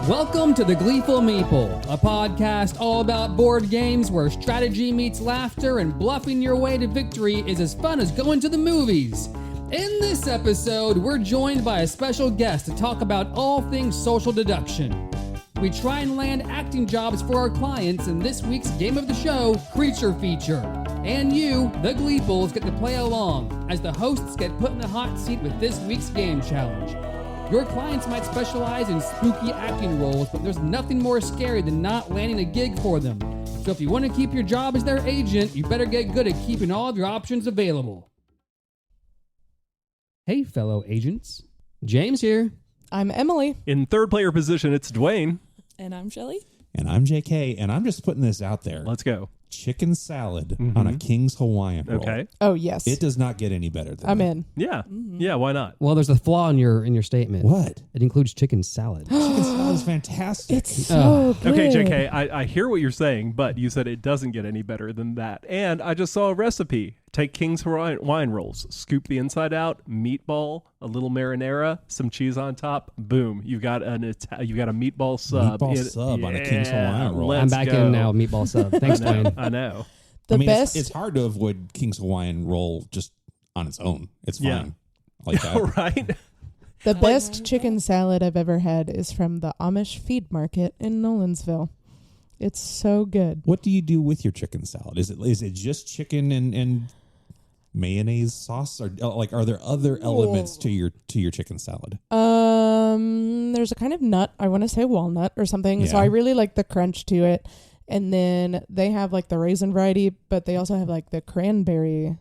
Welcome to the Gleeful Meeple, a podcast all about board games where strategy meets laughter and bluffing your way to victory is as fun as going to the movies. In this episode, we're joined by a special guest to talk about all things social deduction. We try and land acting jobs for our clients in this week's game of the show, Creature Feature. And you, the Gleeples, get to play along as the hosts get put in the hot seat with this week's game challenge. Your clients might specialize in spooky acting roles, but there's nothing more scary than not landing a gig for them. So if you want to keep your job as their agent, you better get good at keeping all of your options available. Hey, fellow agents. James here. I'm Emily. In third player position, it's Dwayne. And I'm Shelly. And I'm JK, and I'm just putting this out there. Let's go. Chicken salad on a King's Hawaiian roll. Okay. Oh, yes. It does not get any better than I'm that. in. Yeah. Yeah, why not? Well, there's a flaw in your statement. What? It includes chicken salad. Chicken salad is fantastic. It's so good. Okay, JK, I hear what you're saying, but you said it doesn't get any better than that. And I just saw a recipe. Take King's Hawaiian rolls, scoop the inside out, meatball, a little marinara, some cheese on top. Boom! You got a meatball sub. Meatball on a King's Hawaiian roll. I'm back in now, meatball sub. Thanks, Dwayne. I know. Best. It's hard to avoid King's Hawaiian roll just on its own. It's fine. Yeah. I like that. Right? The best chicken salad I've ever had is from the Amish feed market in Nolensville. It's so good. What do you do with your chicken salad? Is it just chicken and mayonnaise sauce, or like are there other elements to your chicken salad? There's a kind of nut. I want to say walnut or something. So Yeah. I really like the crunch to it. And then they have like the raisin variety, but they also have like the cranberry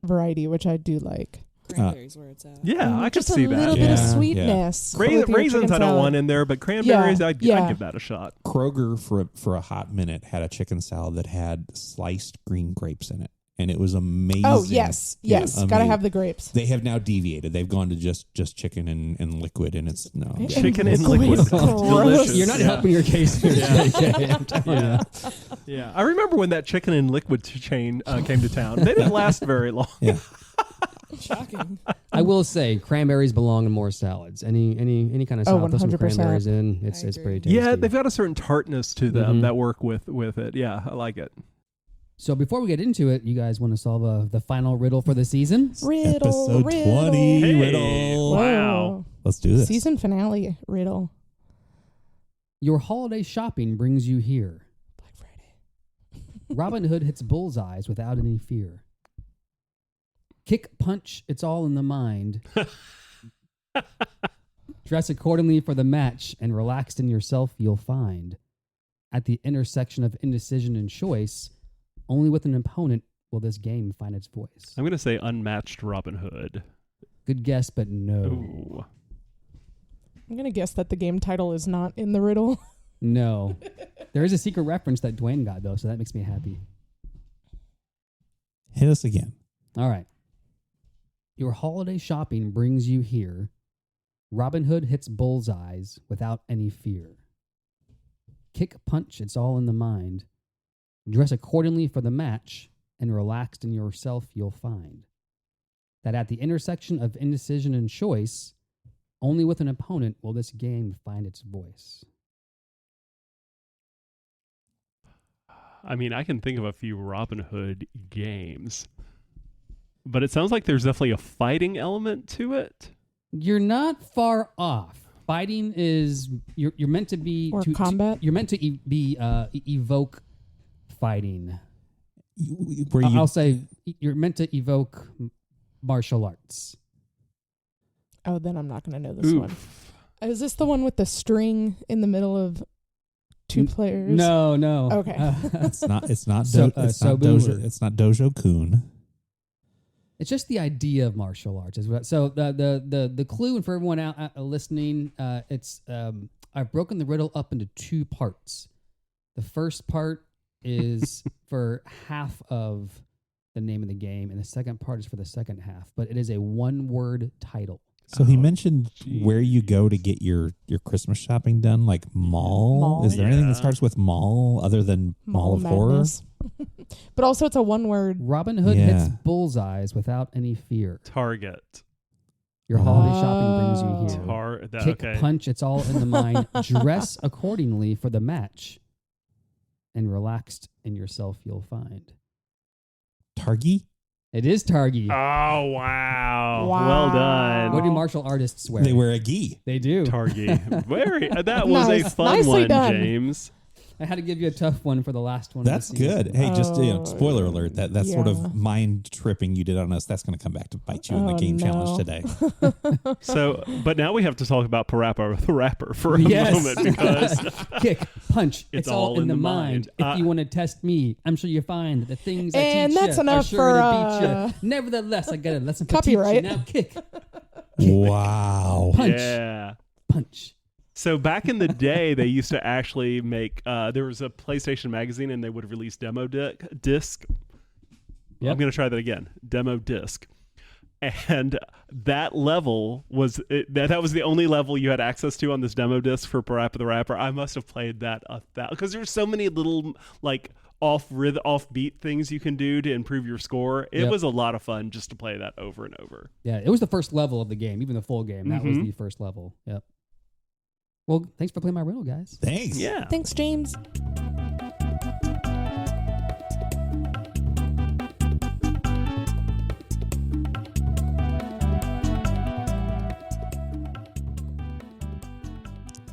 variety, which I do like. Cranberries where it's at. Yeah, I could Just see a little that. bit of Yeah, sweetness. with your Raisins chicken I don't salad. want in there, but cranberries, I'd yeah. give that a shot. Kroger for a hot minute had a chicken salad that had sliced green grapes in it, and it was amazing. Oh, yes. Yes. Gotta amazing. have the grapes. They have now deviated. They've gone to just chicken and liquid, and it's no. And Chicken and liquid. liquid. Gross. Delicious. You're not helping your case here, JK. I'm telling you. Yeah, I remember when that chicken and liquid chain came to town. They didn't last very long. Yeah. Shocking. I will say cranberries belong in more salads. Any kind of salad with some 100%. cranberries in, it's I agree. pretty tasty. Yeah, they've got a certain tartness to them that work with it. Yeah, I like it. So before we get into it, you guys want to solve the final riddle for the season? Riddle. Episode riddle. 20 Hey. riddle. Wow. Let's do this. Season finale riddle. Your holiday shopping brings you here. Black Friday. Robin Hood hits bullseyes without any fear. Kick, punch, it's all in the mind. Dress accordingly for the match, and relaxed in yourself you'll find. At the intersection of indecision and choice, only with an opponent will this game find its voice. I'm going to say unmatched Robin Hood. Good guess, but no. Ooh. I'm going to guess that the game title is not in the riddle. No. There is a secret reference that Dwayne got, though, so that makes me happy. Hit us again. All right. Your holiday shopping brings you here. Robin Hood hits bullseyes without any fear. Kick, punch, it's all in the mind. Dress accordingly for the match, and relaxed in yourself you'll find. That at the intersection of indecision and choice, only with an opponent will this game find its voice. I mean, I can think of a few Robin Hood games, but it sounds like there's definitely a fighting element to it. You're not far off. Fighting is you're meant to be Or combat? You're meant to evoke fighting. Where you, I'll say you're meant to evoke martial arts. Oh, then I'm not going to know this one. Oof. Is this the one with the string in the middle of two players? No. Okay. it's not. It's not. So- it's not Sobu Dojo. or- It's not Dojo Kun. It's just the idea of martial arts. So the clue, and for everyone out listening, it's I've broken the riddle up into two parts. The first part is for half of the name of the game, and the second part is for the second half. But it is a 1-word title. So he mentioned where you go to get your Christmas shopping done, like mall. Is there anything that starts with mall other than Mall of Horror? But also it's a 1-word. Robin Hood hits bullseyes without any fear. Target. Your holiday shopping brings you here. Kick, punch, it's all in the mind. Dress accordingly for the match. And relaxed in yourself you'll find. Targi? It is Targi. Oh, wow. Well done. What do martial artists wear? They wear a gi. They do. Targi. That was a fun Nicely one, done. James. I had to give you a tough one for the last one. That's good. Hey, just spoiler alert. That sort of mind tripping you did on us, that's going to come back to bite you in the game challenge today. So, but now we have to talk about Parappa the Rapper for a moment because kick, punch, it's all in the mind. If you want to test me, I'm sure you find that the things I and teach that's you enough are sure for to beat you. Nevertheless, I got a lesson for copyright. teach you. Now kick. Wow. Punch. Yeah. Punch. So back in the day, they used to actually make, there was a PlayStation magazine and they would release demo disc. Yep. I'm going to try that again. Demo disc. And that level was, that was the only level you had access to on this demo disc for Parappa the Rapper. I must have played that because there's so many little like offbeat things you can do to improve your score. It was a lot of fun just to play that over and over. Yeah, it was the first level of the game, even the full game. That was the first level. Yep. Well, thanks for playing my riddle, guys. Thanks. Yeah. Thanks, James.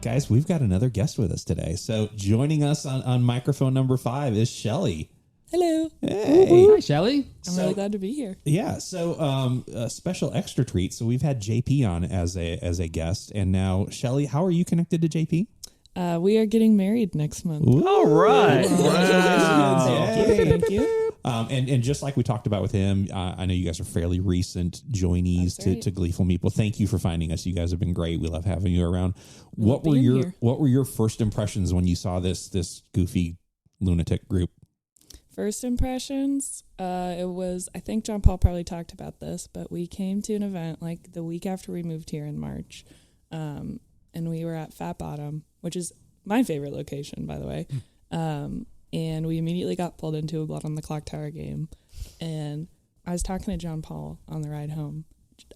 Guys, we've got another guest with us today. So joining us on microphone number 5 is Shelly. Hello. Hey. Hi, Shelly. I'm really glad to be here. Yeah, so a special extra treat. So we've had JP on as a guest, and now Shelly, how are you connected to JP? We are getting married next month. Ooh. All right. Wow. Thank you. And just like we talked about with him, I know you guys are fairly recent joinees to Gleeful Meeple. Thank you for finding us. You guys have been great. We love having you around. What were your first impressions when you saw this goofy lunatic group? First impressions, it was, I think John Paul probably talked about this, but we came to an event like the week after we moved here in March, and we were at Fat Bottom, which is my favorite location, by the way, and we immediately got pulled into a Blood on the Clock Tower game, and I was talking to John Paul on the ride home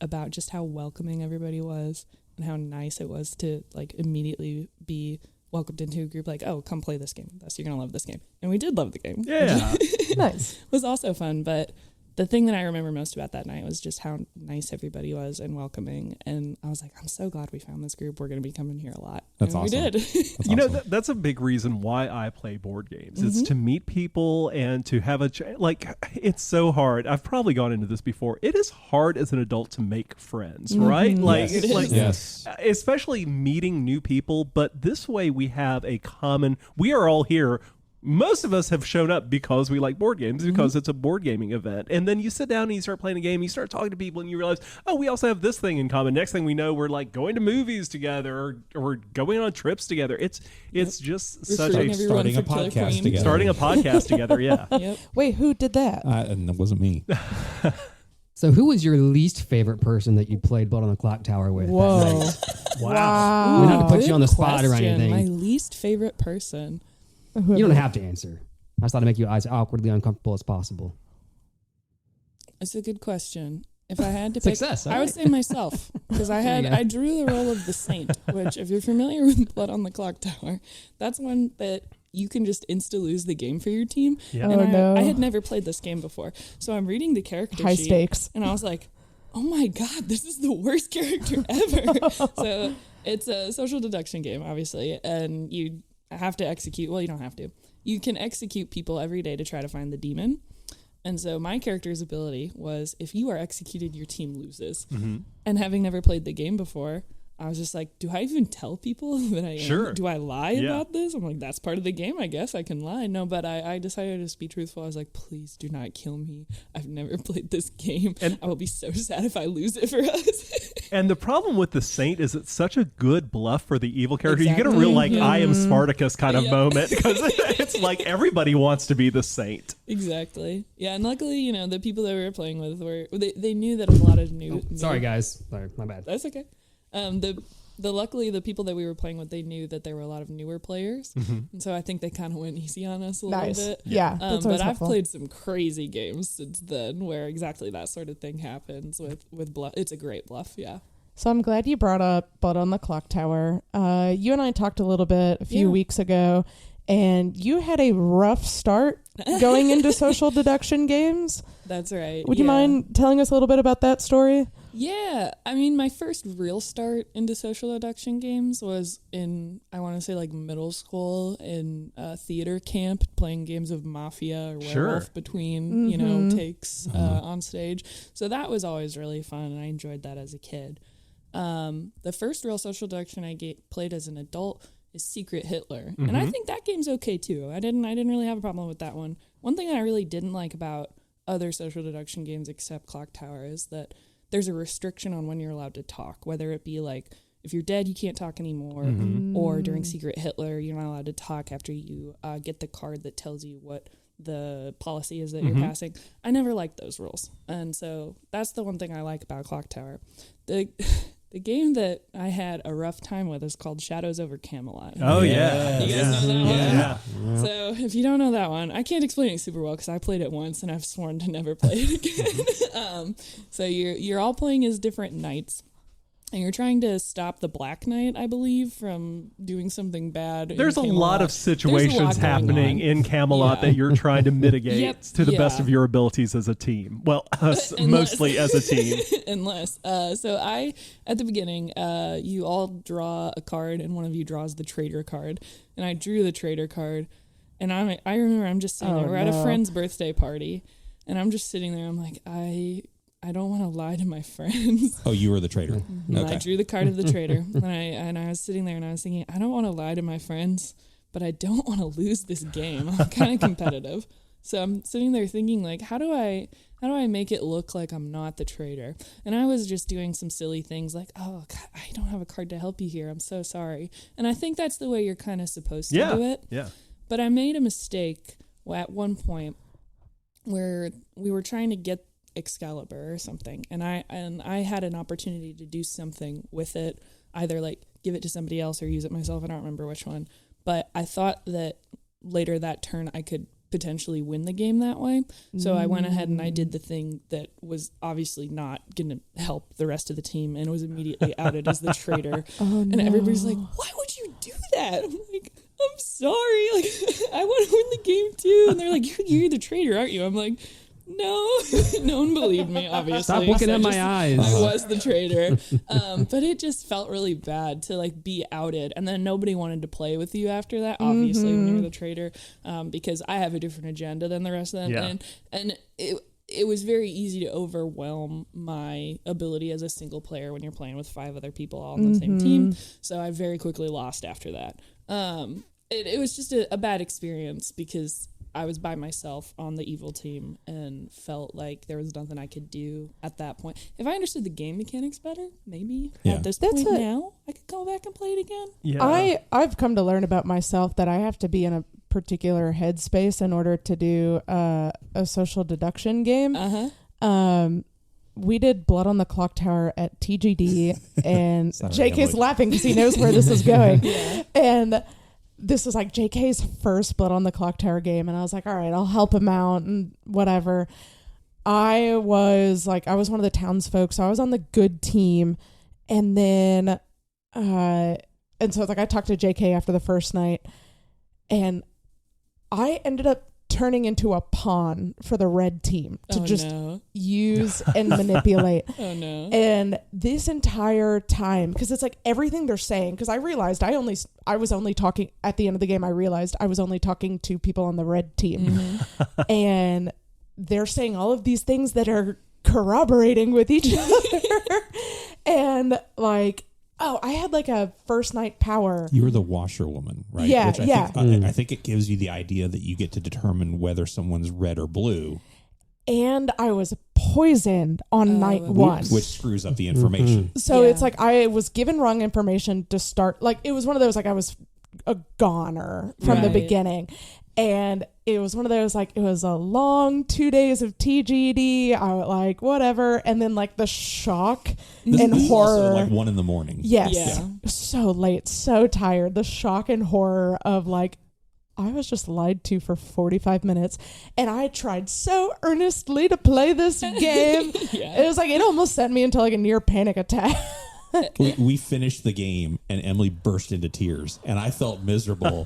about just how welcoming everybody was and how nice it was to like immediately be welcomed into a group like, oh, come play this game with us. You're going to love this game. And we did love the game. Yeah. Nice. It was also fun, but the thing that I remember most about that night was just how nice everybody was and welcoming. And I was like, I'm so glad we found this group. We're going to be coming here a lot. That's and awesome. We did. That's You know, awesome. that's a big reason why I play board games. It's to meet people and to have it's so hard. I've probably gone into this before. It is hard as an adult to make friends, right? Like, Yes. it's like, Yes. especially meeting new people. But this way we have we are all here. Most of us have shown up because we like board games, because it's a board gaming event. And then you sit down and you start playing a game, you start talking to people, and you realize, oh, we also have this thing in common. Next thing we know, we're like going to movies together or going on trips together. It's just such Recruiting a everyone starting a for Killer podcast Queen. together. starting a podcast together. Yeah. Yep. Wait, who did that? And that wasn't me. So who was your least favorite person that you played Blood on the Clock Tower with? Whoa. Wow. We don't have to put you on the spot or Question. anything. My least favorite person. You don't have to answer. I just thought to make you as awkwardly uncomfortable as possible. It's a good question. If I had to pick, Success, all I would right. say myself, because I drew the role of the saint, which if you're familiar with Blood on the Clock Tower, that's one that you can just insta-lose the game for your team. Yeah. Oh, And no. I had never played this game before, so I'm reading the character High sheet, stakes. and I was like, oh my god, this is the worst character ever. So it's a social deduction game, obviously, and you have to execute, well, you don't have to. You can execute people every day to try to find the demon. And so my character's ability was, if you are executed, your team loses. And having never played the game before, I was just like, do I even tell people that I am? Sure. Do I lie Yeah. about this? I'm like, that's part of the game, I guess. I can lie. No, but I decided to just be truthful. I was like, please do not kill me. I've never played this game. And I will be so sad if I lose it for us. And the problem with the Saint is it's such a good bluff for the evil character. Exactly. You get a real like Mhm. I am Spartacus kind of Yeah. moment because it's like everybody wants to be the Saint. Exactly. Yeah, and luckily, you know, the people that we were playing with they knew that a lot of new. Sorry, guys. Sorry, my bad. That's okay. Luckily the people that we were playing with, they knew that there were a lot of newer players, and so I think they kind of went easy on us a little bit. Yeah, that's But always I've helpful. played some crazy games since then where exactly that sort of thing happens with bluff. It's a great bluff. Yeah. So I'm glad you brought up Blood on the Clock Tower. You and I talked a little bit a few weeks ago, and you had a rough start going into social deduction games. That's right. Would you mind telling us a little bit about that story? Yeah, I mean, my first real start into social deduction games was in, I want to say, like middle school in theater camp, playing games of Mafia or Werewolf between, you know, takes on stage. So that was always really fun, and I enjoyed that as a kid. The first real social deduction I played as an adult is Secret Hitler, and I think that game's okay too. I didn't really have a problem with that one. One thing I really didn't like about other social deduction games except Clock Tower is that there's a restriction on when you're allowed to talk, whether it be like if you're dead, you can't talk anymore, or during Secret Hitler, you're not allowed to talk after you get the card that tells you what the policy is that you're passing. I never liked those rules, and so that's the one thing I like about Clock Tower. The game that I had a rough time with is called Shadows over Camelot. Oh yeah. You guys know that one? Yeah. So if you don't know that one, I can't explain it super well because I played it once and I've sworn to never play it again. So you're all playing as different knights, and you're trying to stop the Black Knight, I believe, from doing something bad. There's a in lot Camelot. of situations There's a lot going happening on. in Camelot that you're trying to mitigate to the best of your abilities as a team. Well, us mostly as a team. Unless. So at the beginning, you all draw a card, and one of you draws the traitor card. And I drew the traitor card, and I remember I'm just sitting there. We're at a friend's birthday party, and I'm just sitting there. I'm like, I don't want to lie to my friends. Oh, you were the traitor. I drew the card of the traitor, and I was sitting there, and I was thinking, I don't want to lie to my friends, but I don't want to lose this game. I'm kind of competitive. So I'm sitting there thinking, like, how do I make it look like I'm not the traitor? And I was just doing some silly things like, oh, God, I don't have a card to help you here. I'm so sorry. And I think that's the way you're kind of supposed to do it. Yeah. But I made a mistake at one point where we were trying to get Excalibur or something, and I had an opportunity to do something with it, either like give it to somebody else or use it myself. I don't remember which one, but I thought that later that turn I could potentially win the game that way. So I went ahead and I did the thing that was obviously not going to help the rest of the team, and was immediately outed as the traitor. And everybody's like, why would you do that? I'm like, I'm sorry, like I want to win the game too. And they're like, you're the traitor, aren't you? I'm like, no, no one believed me, obviously. Stop looking at my eyes. I was the traitor. But it just felt really bad to like be outed. And then nobody wanted to play with you after that, obviously, when you're the traitor, because I have a different agenda than the rest of them. Yeah. And it was very easy to overwhelm my ability as a single player when you're playing with 5 other people all on the same team. So I very quickly lost after that. It was just a bad experience because I was by myself on the evil team and felt like there was nothing I could do at that point. If I understood the game mechanics better, maybe at this point now, I could go back and play it again. Yeah. I've come to learn about myself that I have to be in a particular headspace in order to do a social deduction game. We did Blood on the Clock Tower at TGD, and JK's laughing because he knows where this is going. And this was like JK's first Blood on the Clock Tower game, and I was like, all right, I'll help him out and whatever. I was one of the townsfolk, so I was on the good team, and then and so like I talked to JK after the first night, and I ended up turning into a pawn for the red team to use and manipulate. Oh no. And this entire time, because it's like everything they're saying, because I realized I was only talking at the end of the game, I realized I was only talking to people on the red team. And they're saying all of these things that are corroborating with each other. And like Oh, I had like a first night power. You were the washerwoman, right? Yeah, Which yeah. I think it gives you the idea that you get to determine whether someone's red or blue. And I was poisoned on night one. Which screws up the information. So it's like I was given wrong information to start. Like it was one of those, like I was a goner from the beginning. And it was one of those, like, it was a long 2 days of TGD. I was like, whatever. And then, like, the shock and horror. Also like 1 a.m. Yes. Yeah. So late, so tired. The shock and horror of, like, I was just lied to for 45 minutes. And I tried so earnestly to play this game. It was like, it almost sent me into, like, a near panic attack. We finished the game and Emily burst into tears and I felt miserable.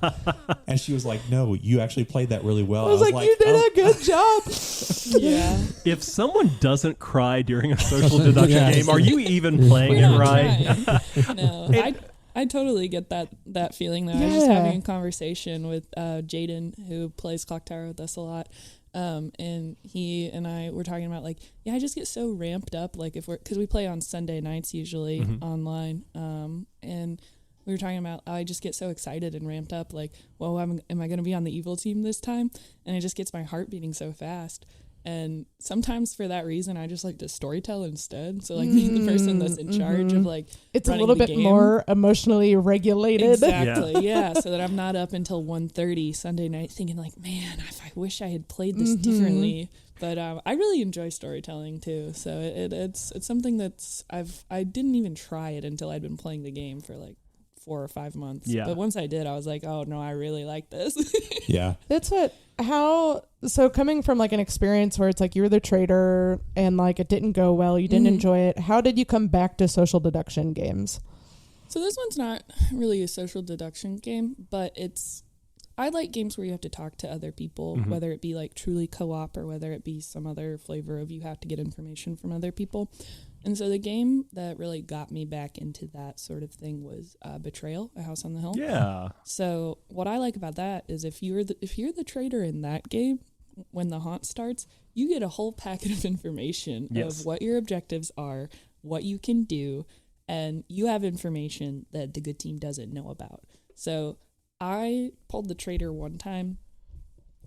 And she was like, no, you actually played that really well. I was like, you did a good job. Yeah. If someone doesn't cry during a social deduction game, are you even playing it right? No, I totally get that feeling though. I was just having a conversation with Jaden, who plays Clock Tower with us a lot. And he and I were talking about like, I just get so ramped up, like because we play on Sunday nights usually online. And we were talking about, I just get so excited and ramped up, like, well, am I going to be on the evil team this time? And it just gets my heart beating so fast. And sometimes for that reason, I just like to storytell instead. So like being the person that's in charge of like, it's a little bit more emotionally regulated. Exactly. Yeah. So that I'm not up until 1:30 Sunday night thinking like, man, I wish I had played this differently. But I really enjoy storytelling too. So it's something that's I didn't even try it until I'd been playing the game for like 4 or 5 months. Yeah. But once I did, I was like, oh no, I really like this. Yeah. That's so coming from like an experience where it's like you were the trader and like it didn't go well, you didn't enjoy it. How did you come back to social deduction games? So this one's not really a social deduction game, but I like games where you have to talk to other people, whether it be like truly co-op or whether it be some other flavor of you have to get information from other people. And so the game that really got me back into that sort of thing was Betrayal, A House on the Hill. Yeah. So what I like about that is if you're the trader in that game, when the haunt starts, you get a whole packet of information of what your objectives are, what you can do, and you have information that the good team doesn't know about. So I pulled the trader one time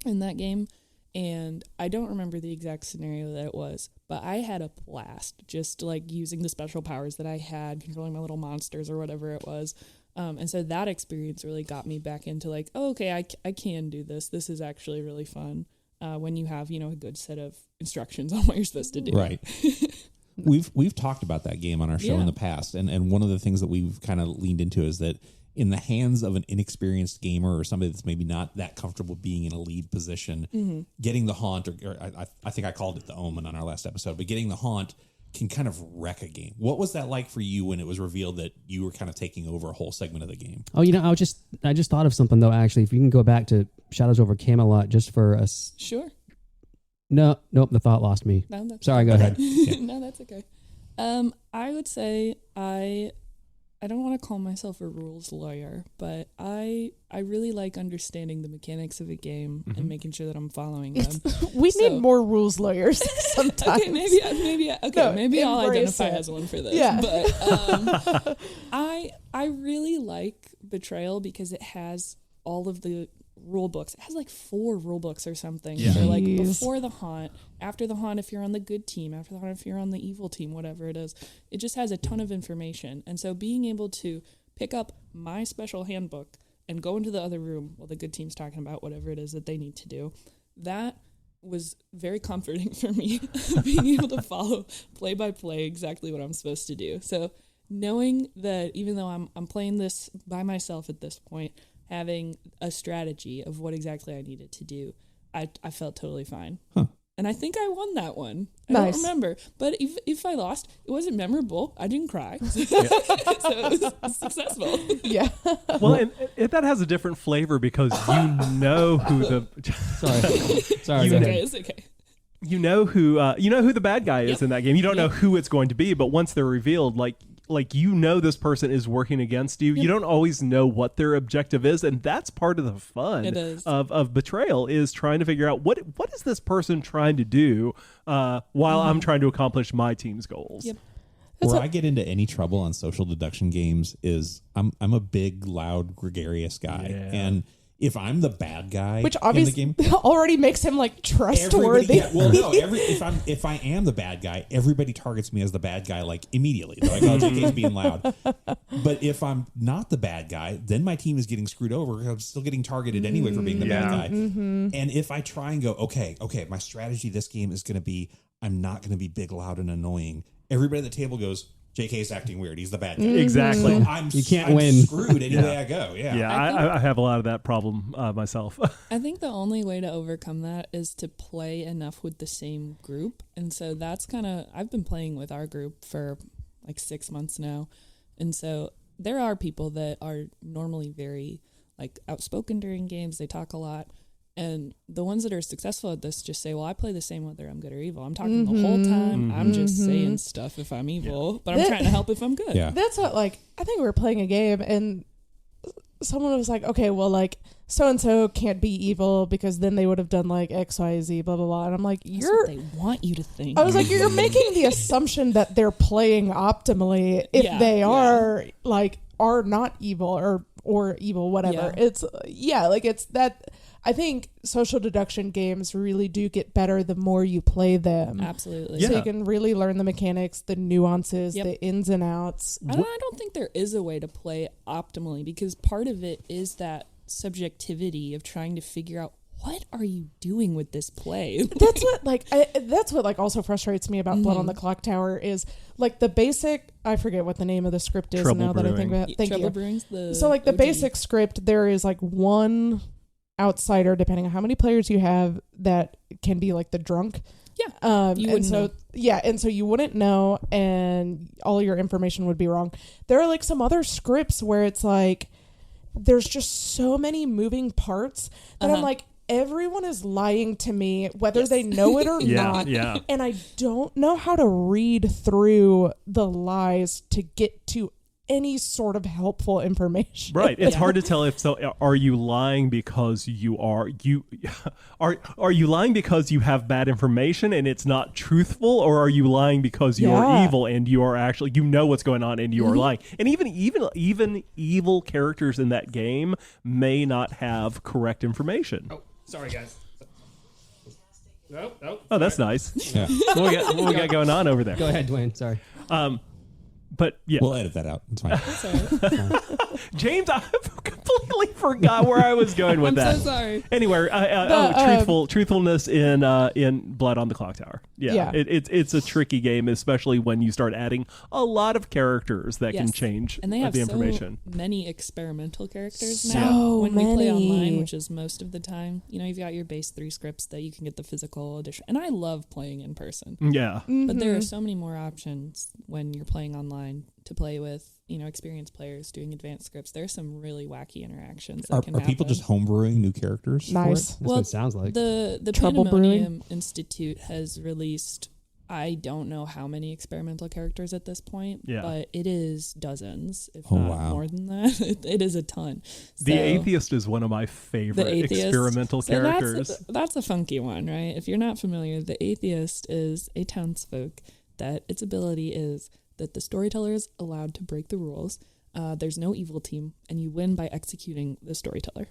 in that game, and I don't remember the exact scenario that it was, but I had a blast just like using the special powers that I had, controlling my little monsters or whatever it was. And so that experience really got me back into like, oh, okay, I can do this. This is actually really fun when you have, a good set of instructions on what you're supposed to do. Right. We've talked about that game on our show in the past. And one of the things that we've kind of leaned into is that in the hands of an inexperienced gamer or somebody that's maybe not that comfortable being in a lead position, getting the haunt, or I think I called it the omen on our last episode, but getting the haunt can kind of wreck a game. What was that like for you when it was revealed that you were kind of taking over a whole segment of the game? Oh, I just thought of something though. Actually, if you can go back to Shadows over Camelot, just for us. Sure. Nope. The thought lost me. No, Sorry, go ahead. No, that's okay. I would say I don't want to call myself a rules lawyer, but I really like understanding the mechanics of a game and making sure that I'm following them. We need more rules lawyers sometimes. Okay, maybe I'll identify as one for this. Yeah. But I really like Betrayal because it has all of the rule books. It has like 4 rule books or something. Yeah. For like before the haunt, after the haunt if you're on the good team, after the haunt if you're on the evil team, whatever it is. It just has a ton of information. And so being able to pick up my special handbook and go into the other room while the good team's talking about whatever it is that they need to do, that was very comforting for me, being able to follow play by play exactly what I'm supposed to do. So knowing that even though I'm playing this by myself at this point, having a strategy of what exactly I needed to do, I felt totally fine. Huh. And I think I won that one. I Nice. don't remember. But if I lost, it wasn't memorable. I didn't cry. So it was successful. Yeah. Well, and that has a different flavor because you know who the Sorry. Go ahead. It's okay. you know who the bad guy is in that game. You don't know who it's going to be, but once they're revealed, like this person is working against you. Yep. You don't always know what their objective is, and that's part of the fun of Betrayal, is trying to figure out what is this person trying to do while I'm trying to accomplish my team's goals. Yep. Where I get into any trouble on social deduction games is I'm a big, loud, gregarious guy, and if I'm the bad guy, which obviously in the game, already makes him like trustworthy. If I am the bad guy, everybody targets me as the bad guy like immediately. They're like, "Oh, JK's being loud." But if I'm not the bad guy, then my team is getting screwed over because I'm still getting targeted anyway for being the bad guy. And if I try and go, okay, my strategy this game is going to be, I'm not going to be big, loud, and annoying. Everybody at the table goes, JK's acting weird. He's the bad guy. Exactly. So You can't win. Screwed any way I go. I have a lot of that problem myself. I think the only way to overcome that is to play enough with the same group. And so that's I've been playing with our group for like 6 months now. And so there are people that are normally very like outspoken during games. They talk a lot. And the ones that are successful at this just say, well, I play the same whether I'm good or evil. I'm talking the whole time. I'm just saying stuff if I'm evil, but I'm trying to help if I'm good. Yeah. That's what, like, I think we were playing a game and someone was like, okay, well, like, so-and-so can't be evil because then they would have done like X, Y, Z, blah, blah, blah. And I'm like, That's what they want you to think. I was like, you're making the assumption that they're playing optimally if they are not evil or evil, whatever. It's that. I think social deduction games really do get better the more you play them. Absolutely. So you can really learn the mechanics, the nuances, the ins and outs. I don't think there is a way to play optimally because part of it is that subjectivity of trying to figure out what are you doing with this play. That's what also frustrates me about Blood on the Clock Tower is like the basic. I forget what the name of the script is Trouble now that I think about. Thank Trouble you. Brewing's So like the OG. basic script, there is like one outsider, depending on how many players you have, that can be like the drunk. Yeah. You wouldn't know. And so you wouldn't know, and all your information would be wrong. There are like some other scripts where it's like there's just so many moving parts that I'm like, everyone is lying to me, whether they know it or not. Yeah. And I don't know how to read through the lies to get to any sort of helpful information. Right. It's hard to tell if so. Are you lying because are you lying because you have bad information and it's not truthful, or are you lying because you are evil and you are actually what's going on and you are lying? And even evil characters in that game may not have correct information. Oh, sorry guys. Nope. Oh, that's nice. Yeah. What we got going on over there? Go ahead, Dwayne. Sorry. But yeah, we'll edit that out. It's fine. James, I completely forgot where I was going with that. I'm so sorry. Anyway, truthfulness in Blood on the Clock Tower. Yeah. It's a tricky game, especially when you start adding a lot of characters that can change and they have the information. So many experimental characters So now when we play many. online, which is most of the time. You've got your base 3 scripts that you can get the physical edition, and I love playing in person. Yeah, but there are so many more options when you're playing online to play with experienced players doing advanced scripts. There's some really wacky interactions that can Are happen. people just homebrewing new characters? Nice. That's what it sounds like. The Trouble Pandemonium Institute has released, I don't know how many experimental characters at this point, but it is dozens, if not more than that. It is a ton. The Atheist is one of my favorite experimental characters. That's a funky one, right? If you're not familiar, the Atheist is a townsfolk that its ability is that the storyteller is allowed to break the rules. There's no evil team, and you win by executing the storyteller.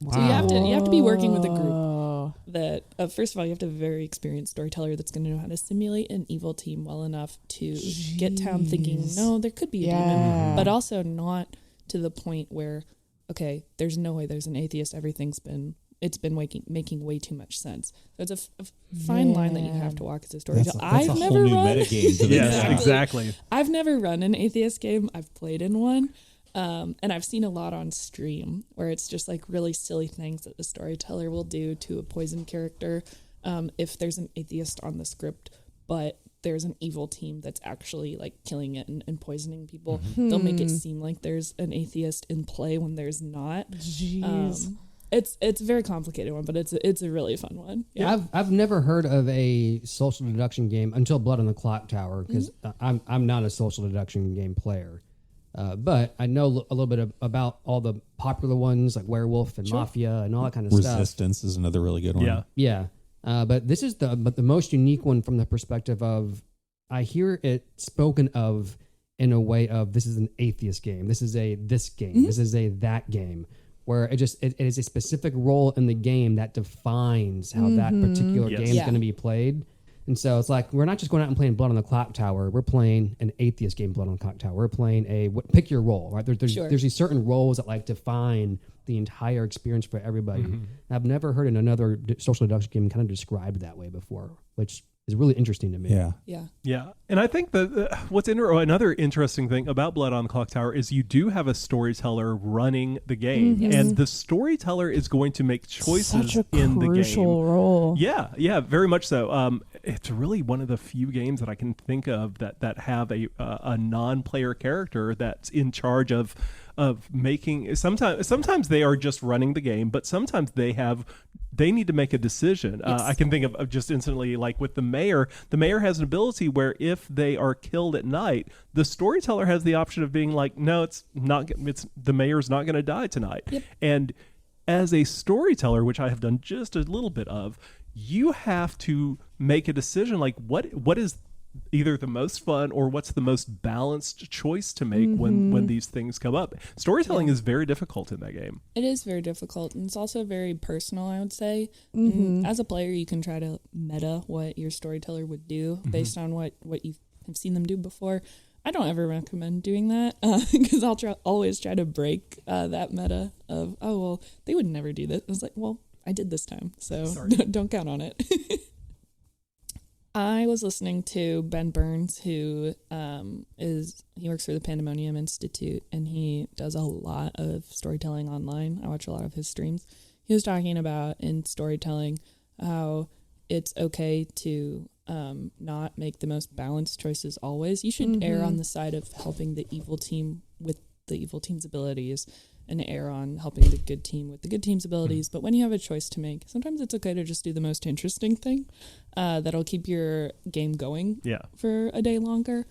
Wow. So you have to be working with a group that first of all, you have to have a very experienced storyteller that's going to know how to simulate an evil team well enough to get town thinking, no, there could be a demon, but also not to the point where, okay, there's no way there's an atheist. It's been making way too much sense. So it's a fine line that you have to walk as a storyteller. I've never run exactly. I've never run an atheist game. I've played in one. And I've seen a lot on stream where it's just like really silly things that the storyteller will do to a poison character. If there's an atheist on the script, but there's an evil team that's actually like killing it and poisoning people, they'll make it seem like there's an atheist in play when there's not. Jeez. It's a very complicated one, but it's a really fun one. Yeah. I've never heard of a social deduction game until Blood on the Clock Tower because I'm not a social deduction game player, but I know a little bit about all the popular ones like Werewolf and Mafia and all that kind of stuff. Resistance is another really good one. Yeah. But this is the most unique one from the perspective of I hear it spoken of in a way of this is an atheist game. This is this game. This is that game. Where it is a specific role in the game that defines how that particular game is going to be played. And so it's like, we're not just going out and playing Blood on the Clock Tower. We're playing an atheist game, Blood on the Clock Tower. We're playing pick your role, right? There's these certain roles that like define the entire experience for everybody. I've never heard in another social deduction game kind of described that way before, which is really interesting to me. Yeah. And I think that another interesting thing about Blood on the Clock Tower is you do have a storyteller running the game, and the storyteller is going to make choices in the game. Crucial role. Yeah, very much so. It's really one of the few games that I can think of that have a non-player character that's in charge of making. Sometimes they are just running the game, but sometimes they need to make a decision. I can think of just instantly, like with the mayor. The mayor has an ability where if they are killed at night, the storyteller has the option of being like, no, the mayor's not going to die tonight. And as a storyteller, which I have done just a little bit of, you have to make a decision like what is either the most fun or what's the most balanced choice to make when these things come up. Storytelling is very difficult in that game. It is very difficult, and it's also very personal, I would say. As a player, you can try to meta what your storyteller would do based on what you have seen them do before. I don't ever recommend doing that because I'll always try to break that meta of, oh, well, they would never do this. It's like, well, I did this time, so don't count on it. I was listening to Ben Burns, who he works for the Pandemonium Institute, and he does a lot of storytelling online. I watch a lot of his streams. He was talking about in storytelling how it's okay to not make the most balanced choices always. You should err on the side of helping the evil team with the evil team's abilities, and err on helping the good team with the good team's abilities. But when you have a choice to make, sometimes it's okay to just do the most interesting thing that'll keep your game going for a day longer.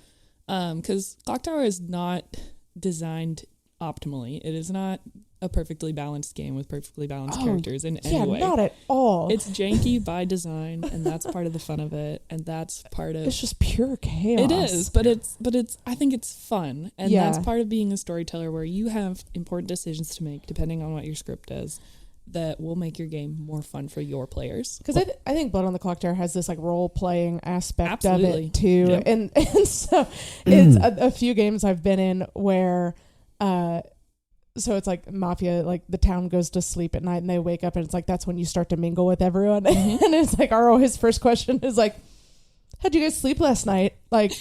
Because Clock Tower is not designed optimally. It is not a perfectly balanced game with perfectly balanced characters in any way. Not at all. It's janky by design, and that's part of the fun of it, and that's part of... It's just pure chaos. It is, but it's I think it's fun, and that's part of being a storyteller, where you have important decisions to make depending on what your script is that will make your game more fun for your players. Because I think Blood on the Clock Tower has this like role-playing aspect of it too. Yep. And so it's a few games I've been in where so it's like Mafia, like the town goes to sleep at night and they wake up and it's like that's when you start to mingle with everyone. And it's like his first question is like, how'd you guys sleep last night? Like,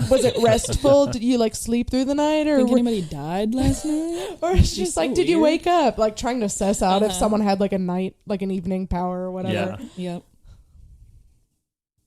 was it restful? Did you like sleep through the night? Or think anybody died last night? Or it's just like, did you wake up? Like trying to suss out if someone had like a night, like an evening power or whatever. Yep.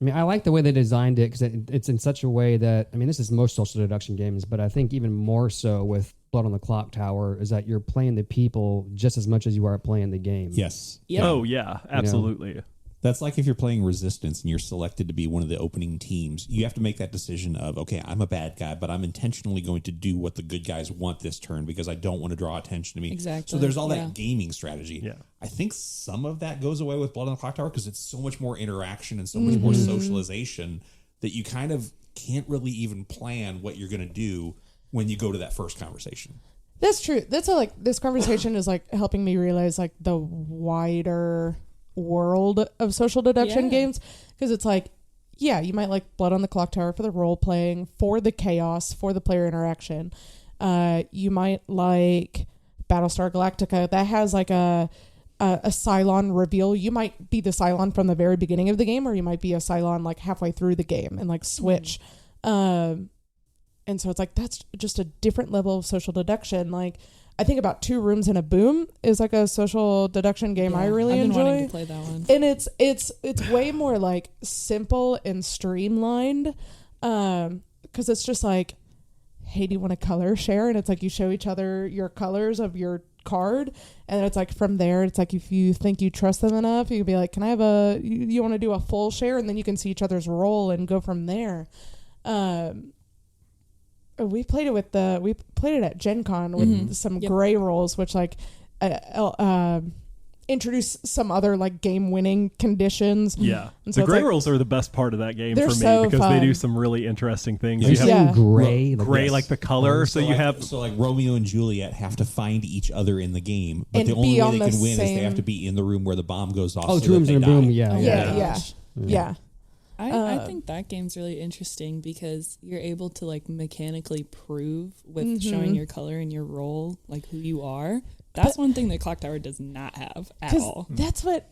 I mean, I like the way they designed it because it's in such a way that, I mean, this is most social deduction games, but I think even more so with Blood on the Clock Tower is that you're playing the people just as much as you are playing the game. Yes. Yep. Oh, yeah, absolutely. You know? That's like if you're playing Resistance and you're selected to be one of the opening teams, you have to make that decision of, okay, I'm a bad guy, but I'm intentionally going to do what the good guys want this turn because I don't want to draw attention to me. Exactly. So there's all that gaming strategy. Yeah. I think some of that goes away with Blood on the Clock Tower because it's so much more interaction and so much more socialization that you kind of can't really even plan what you're going to do when you go to that first conversation. That's true. That's like this conversation is like helping me realize like the wider world of social deduction games, because it's like, yeah, you might like Blood on the Clock Tower for the role playing, for the chaos, for the player interaction. You might like Battlestar Galactica that has like a Cylon reveal. You might be the Cylon from the very beginning of the game, or you might be a Cylon like halfway through the game and like switch. And so it's like that's just a different level of social deduction. Like I think about Two Rooms and a Boom is like a social deduction game I really enjoy. I've been wanting to play that one. And it's way more like simple and streamlined, because it's just like, hey, do you want to color share? And it's like you show each other your colors of your card, and it's like from there it's like if you think you trust them enough, you can be like, can I have you want to do a full share, and then you can see each other's role and go from there. We played it at Gen Con with some gray rolls, which like introduce some other like game winning conditions. Yeah. And so the gray like, rolls are the best part of that game for they're me so because fun. they do some really interesting things. Are you saying gray? Gray, Yes. like the color. So you like, have. So like Romeo and Juliet have to find each other in the game, but And the only be way on they the can win is they same- have to be in the room where the bomb goes off. Oh, so two rooms that in a they room. die. Yeah. I think that game's really interesting because you're able to like mechanically prove with showing your color and your role, like who you are. That's one thing that Clock Tower does not have at all. That's what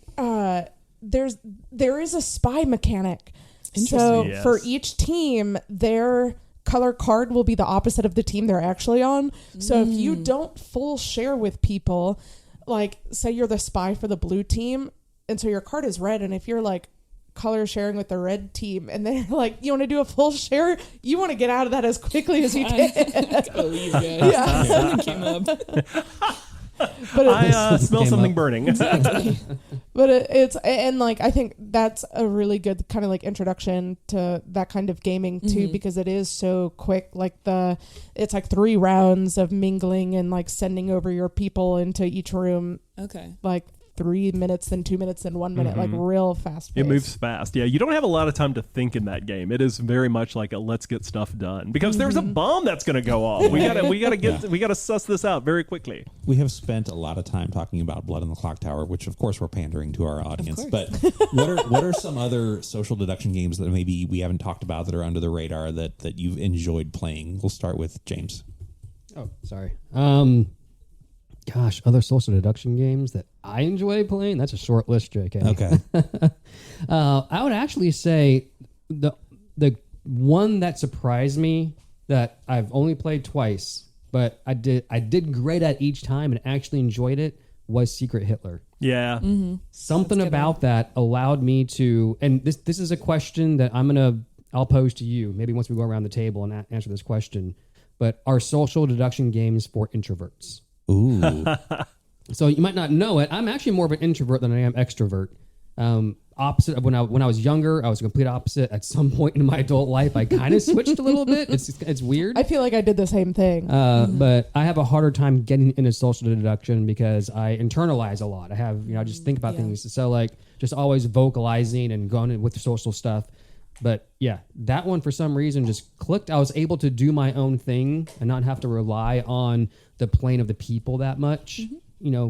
there is a spy mechanic. Interesting. So Yes. for each team, their color card will be the opposite of the team they're actually on. So if you don't full share with people, like say you're the spy for the blue team, and so your card is red, and if you're like color sharing with the red team and they're like, you want to do a full share, you want to get out of that as quickly as you can. Gotta leave, guys. Yeah. Something came up. But I smell came something up. burning. But it's, and like I think that's a really good kind of like introduction to that kind of gaming too, because it is so quick. Like it's like 3 rounds of mingling and like sending over your people into each room, Okay. like 3 minutes, then 2 minutes, then 1 minute, like real fast. It moves fast. Yeah, you don't have a lot of time to think in that game. It is very much like a let's get stuff done because there's a bomb that's going to go off. We gotta suss this out very quickly. We have spent a lot of time talking about Blood on the Clock Tower, which of course we're pandering to our audience. course. But what are some other social deduction games that maybe we haven't talked about that are under the radar that you've enjoyed playing? We'll start with James. Oh, sorry. Gosh, other social deduction games that I enjoy playing. That's a short list, JK. Okay. I would actually say the one that surprised me that I've only played twice, but I did great at each time and actually enjoyed it was Secret Hitler. Yeah. Something about that allowed me to, and this is a question that I'll pose to you maybe once we go around the table and answer this question. But are social deduction games for introverts? Ooh. So you might not know it. I'm actually more of an introvert than I am extrovert. Opposite of when I was younger, I was a complete opposite. At some point in my adult life, I kind of switched a little bit. It's weird. I feel like I did the same thing. But I have a harder time getting into social deduction because I internalize a lot. I have, I just think about things. So like just always vocalizing and going in with the social stuff. But yeah, that one for some reason just clicked. I was able to do my own thing and not have to rely on the plane of the people that much,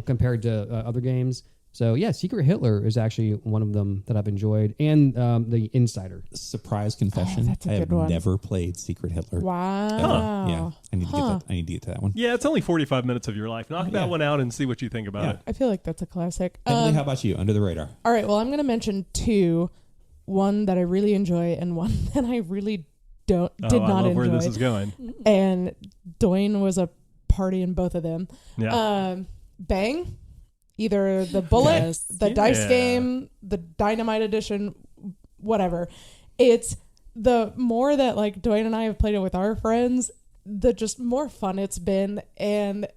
compared to other games. So yeah, Secret Hitler is actually one of them that I've enjoyed, and the Insider. Surprise confession: that's a I have good one. never played Secret Hitler. Wow. Yeah, I need to get to that one. Yeah, it's only 45 minutes of your life. Knock that one out and see what you think about it. I feel like that's a classic. Emily, how about you? Under the radar. All right, well, I'm going to mention 2. One that I really enjoy and one that I really did not I love enjoy. where this is going. And Dwayne was a party in both of them. Yeah. Bang, either the bullet, Yes. the dice Yeah. game, the dynamite edition, whatever. It's the more that like Dwayne and I have played it with our friends, the just more fun it's been. And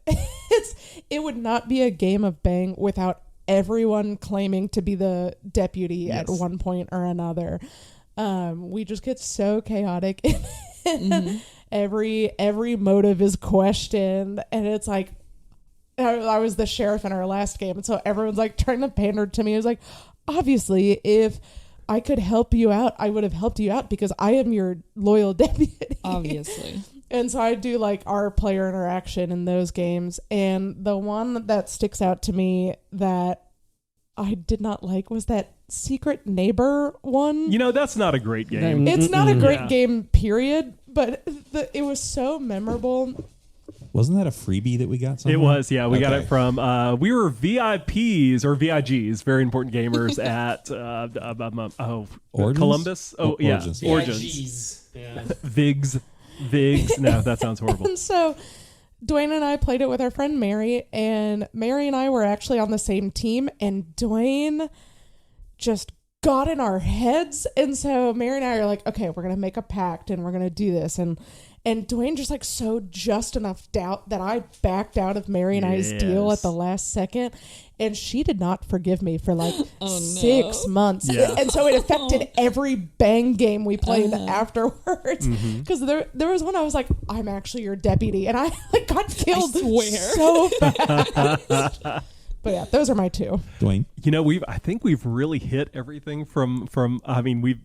it would not be a game of Bang without everyone claiming to be the deputy at one point or another. We just get so chaotic. Every motive is questioned, and it's like I was the sheriff in our last game, and so everyone's like trying to pander to me. It was like, obviously, if I could help you out, I would have helped you out because I am your loyal deputy. Obviously. And so I do like our player interaction in those games. And the one that sticks out to me that I did not like was that Secret Neighbor one. That's not a great game. It's not a great Yeah. game, period, but it was so memorable. Wasn't that a freebie that we got? It was, yeah. We got Okay. it from, we were VIPs or VIGs, very important gamers at Origins? Columbus. Oh, yeah. Origins. Yeah. Origins. Vigs. No, that sounds horrible. And so Dwayne and I played it with our friend Mary, and Mary and I were actually on the same team, and Dwayne just got in our heads. And so Mary and I are like, okay, we're going to make a pact and we're going to do this. And Dwayne just like sowed just enough doubt that I backed out of Mary and I's deal at Yes. the last second. And she did not forgive me for like no. 6 months. Yeah. And so it affected every Bang game we played afterwards. Because there was one I was like, I'm actually your deputy. And I like got killed swear. so fast. But yeah, those are my two. Dwayne? I think we've really hit everything from we've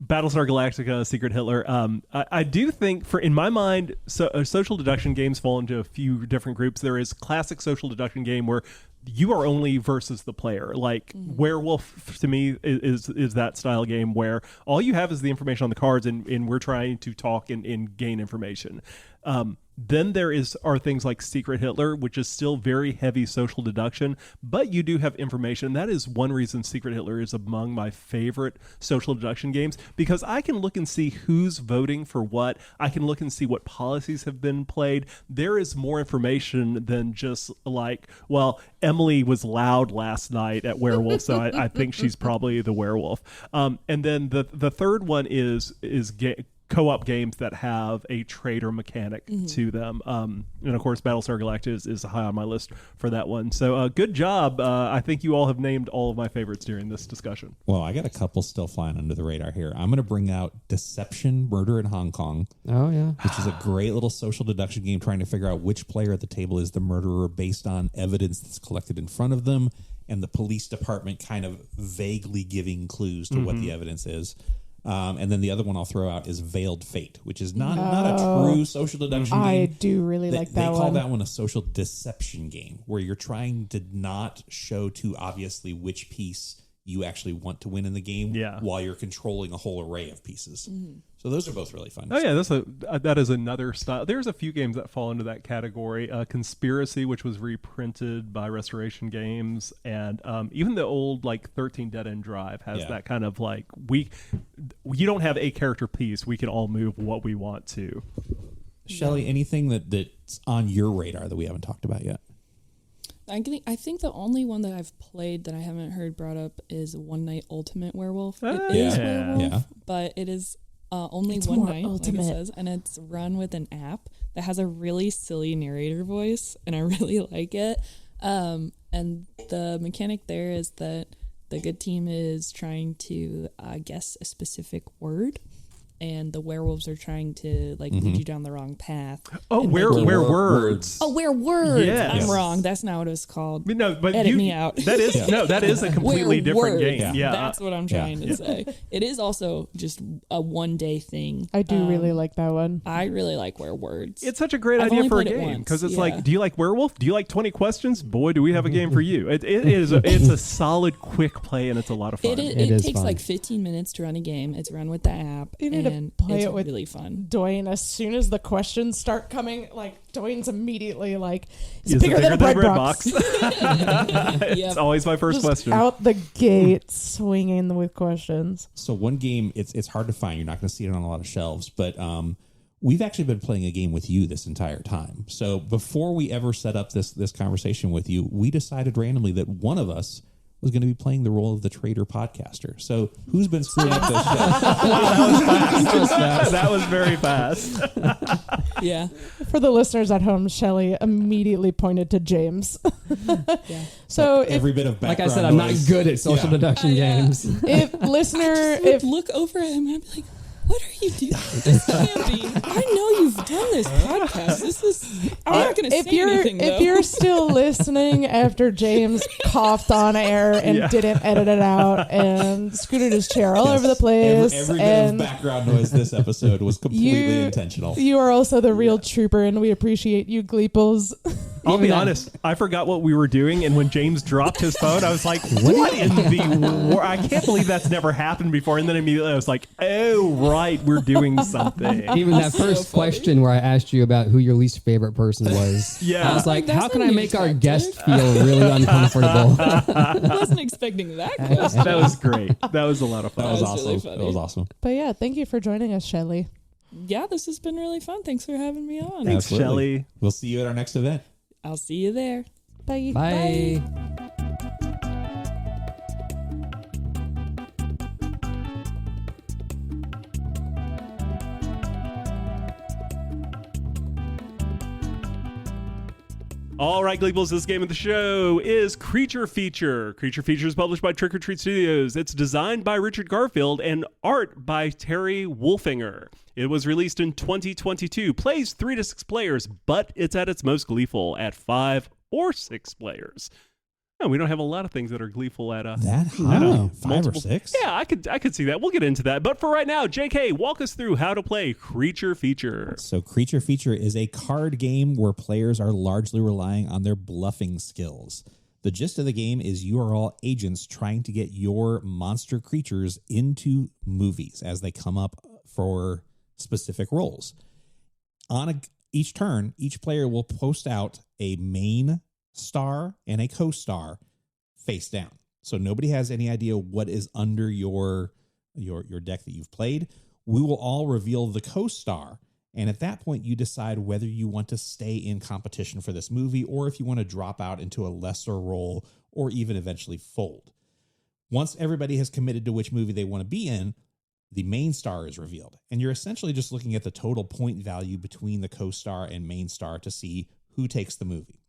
Battlestar Galactica, Secret Hitler. I do think, in my mind, social deduction games fall into a few different groups. There is classic social deduction game where you are only versus the player. Like Werewolf, to me, is that style game where all you have is the information on the cards, and we're trying to talk and gain information. Then are things like Secret Hitler, which is still very heavy social deduction, but you do have information. That is one reason Secret Hitler is among my favorite social deduction games, because I can look and see who's voting for what. I can look and see what policies have been played. There is more information than just like, well, Emily was loud last night at Werewolf, so I think she's probably the werewolf. And then the third one is co-op games that have a traitor mechanic to them. And of course, Battlestar Galactica is high on my list for that one. So good job. I think you all have named all of my favorites during this discussion. Well, I got a couple still flying under the radar here. I'm going to bring out Deception, Murder in Hong Kong. Oh, yeah. Which is a great little social deduction game trying to figure out which player at the table is the murderer based on evidence that's collected in front of them, and the police department kind of vaguely giving clues to what the evidence is. And then the other one I'll throw out is Veiled Fate, which is not a true social deduction game. I do really like that one. They call that one a social deception game, where you're trying to not show too obviously which piece you actually want to win in the game while you're controlling a whole array of pieces. So those are both really fun. Oh yeah, that is another style. There's a few games that fall into that category. Conspiracy, which was reprinted by Restoration Games, and even the old 13 Dead End Drive has that kind of you don't have a character piece. We can all move what we want to. Shelley, anything that's on your radar that we haven't talked about yet? I think the only one that I've played that I haven't heard brought up is One Night Ultimate Werewolf. It is Werewolf, but it is only it's one more night, ultimate. like it says, and it's run with an app that has a really silly narrator voice, and I really like it. And the mechanic there is that the good team is trying to guess a specific word, and the werewolves are trying to lead you down the wrong path. Oh, where words? Oh, where words? Yes. I'm wrong. That's not what it's called. No, but edit me out. That is a completely different game. Yeah, that's what I'm trying to say. It is also just a one-day thing. I do really like that one. I really like Where Words. It's such a great idea for a game because it's like, do you like Werewolf? Do you like 20 questions? Boy, do we have a game for you. It's a solid, quick play, and it's a lot of fun. It takes fun. 15 minutes to run a game. It's run with the app. You need to play it with really fun. Dwayne. As soon as the questions start coming, Dwayne's immediately is it bigger than a bread box? It's always my first question. Out the gate, swinging with questions. So one game, it's hard to find. You're not going to see it on a lot of shelves, but we've actually been playing a game with you this entire time. So before we ever set up this conversation with you, we decided randomly that one of us was going to be playing the role of the traitor podcaster. So who's been screwing up this show? That was very fast. Yeah. For the listeners at home, Shelley immediately pointed to James. So every bit of background like I said, I'm not good at social deduction games. If if look over at him and I'd be like, what are you doing? This can't be. I know you've done this podcast. This is. I'm not going to say anything, though. If you're still listening after James coughed on air and didn't edit it out and scooted his chair all over the place. Every bit of background noise this episode was completely intentional. You are also the real trooper, and we appreciate you, Gleeples. I'll be honest. I forgot what we were doing, and when James dropped his phone, I was like, what in the world? I can't believe that's never happened before. And then immediately I was like, oh, right, we're doing something. Even that first question where I asked you about who your least favorite person was. I was like, how can I make our guest feel really uncomfortable? I wasn't expecting that question. That was great. That was a lot of fun. That was awesome. Really funny. That was awesome. But yeah, thank you for joining us, Shelley. Yeah, this has been really fun. Thanks for having me on. Thanks, Shelley. We'll see you at our next event. I'll see you there. Bye. Bye. All right, Gleeples, this game of the show is Creature Feature. Creature Feature is published by Trick or Treat Studios. It's designed by Richard Garfield and art by Terry Wolfinger. It was released in 2022, plays 3 to 6 players, but it's at its most gleeful at 5 or 6 players. No, we don't have a lot of things that are gleeful at that high, 5 or 6. Yeah, I could see that. We'll get into that. But for right now, JK, walk us through how to play Creature Feature. So Creature Feature is a card game where players are largely relying on their bluffing skills. The gist of the game is you are all agents trying to get your monster creatures into movies as they come up for specific roles. Each turn, each player will post out a main star and a co-star face down. So nobody has any idea what is under your deck that you've played. We will all reveal the co-star, and at that point you decide whether you want to stay in competition for this movie or if you want to drop out into a lesser role or even eventually fold. Once everybody has committed to which movie they want to be in, the main star is revealed, and you're essentially just looking at the total point value between the co-star and main star to see who takes the movie.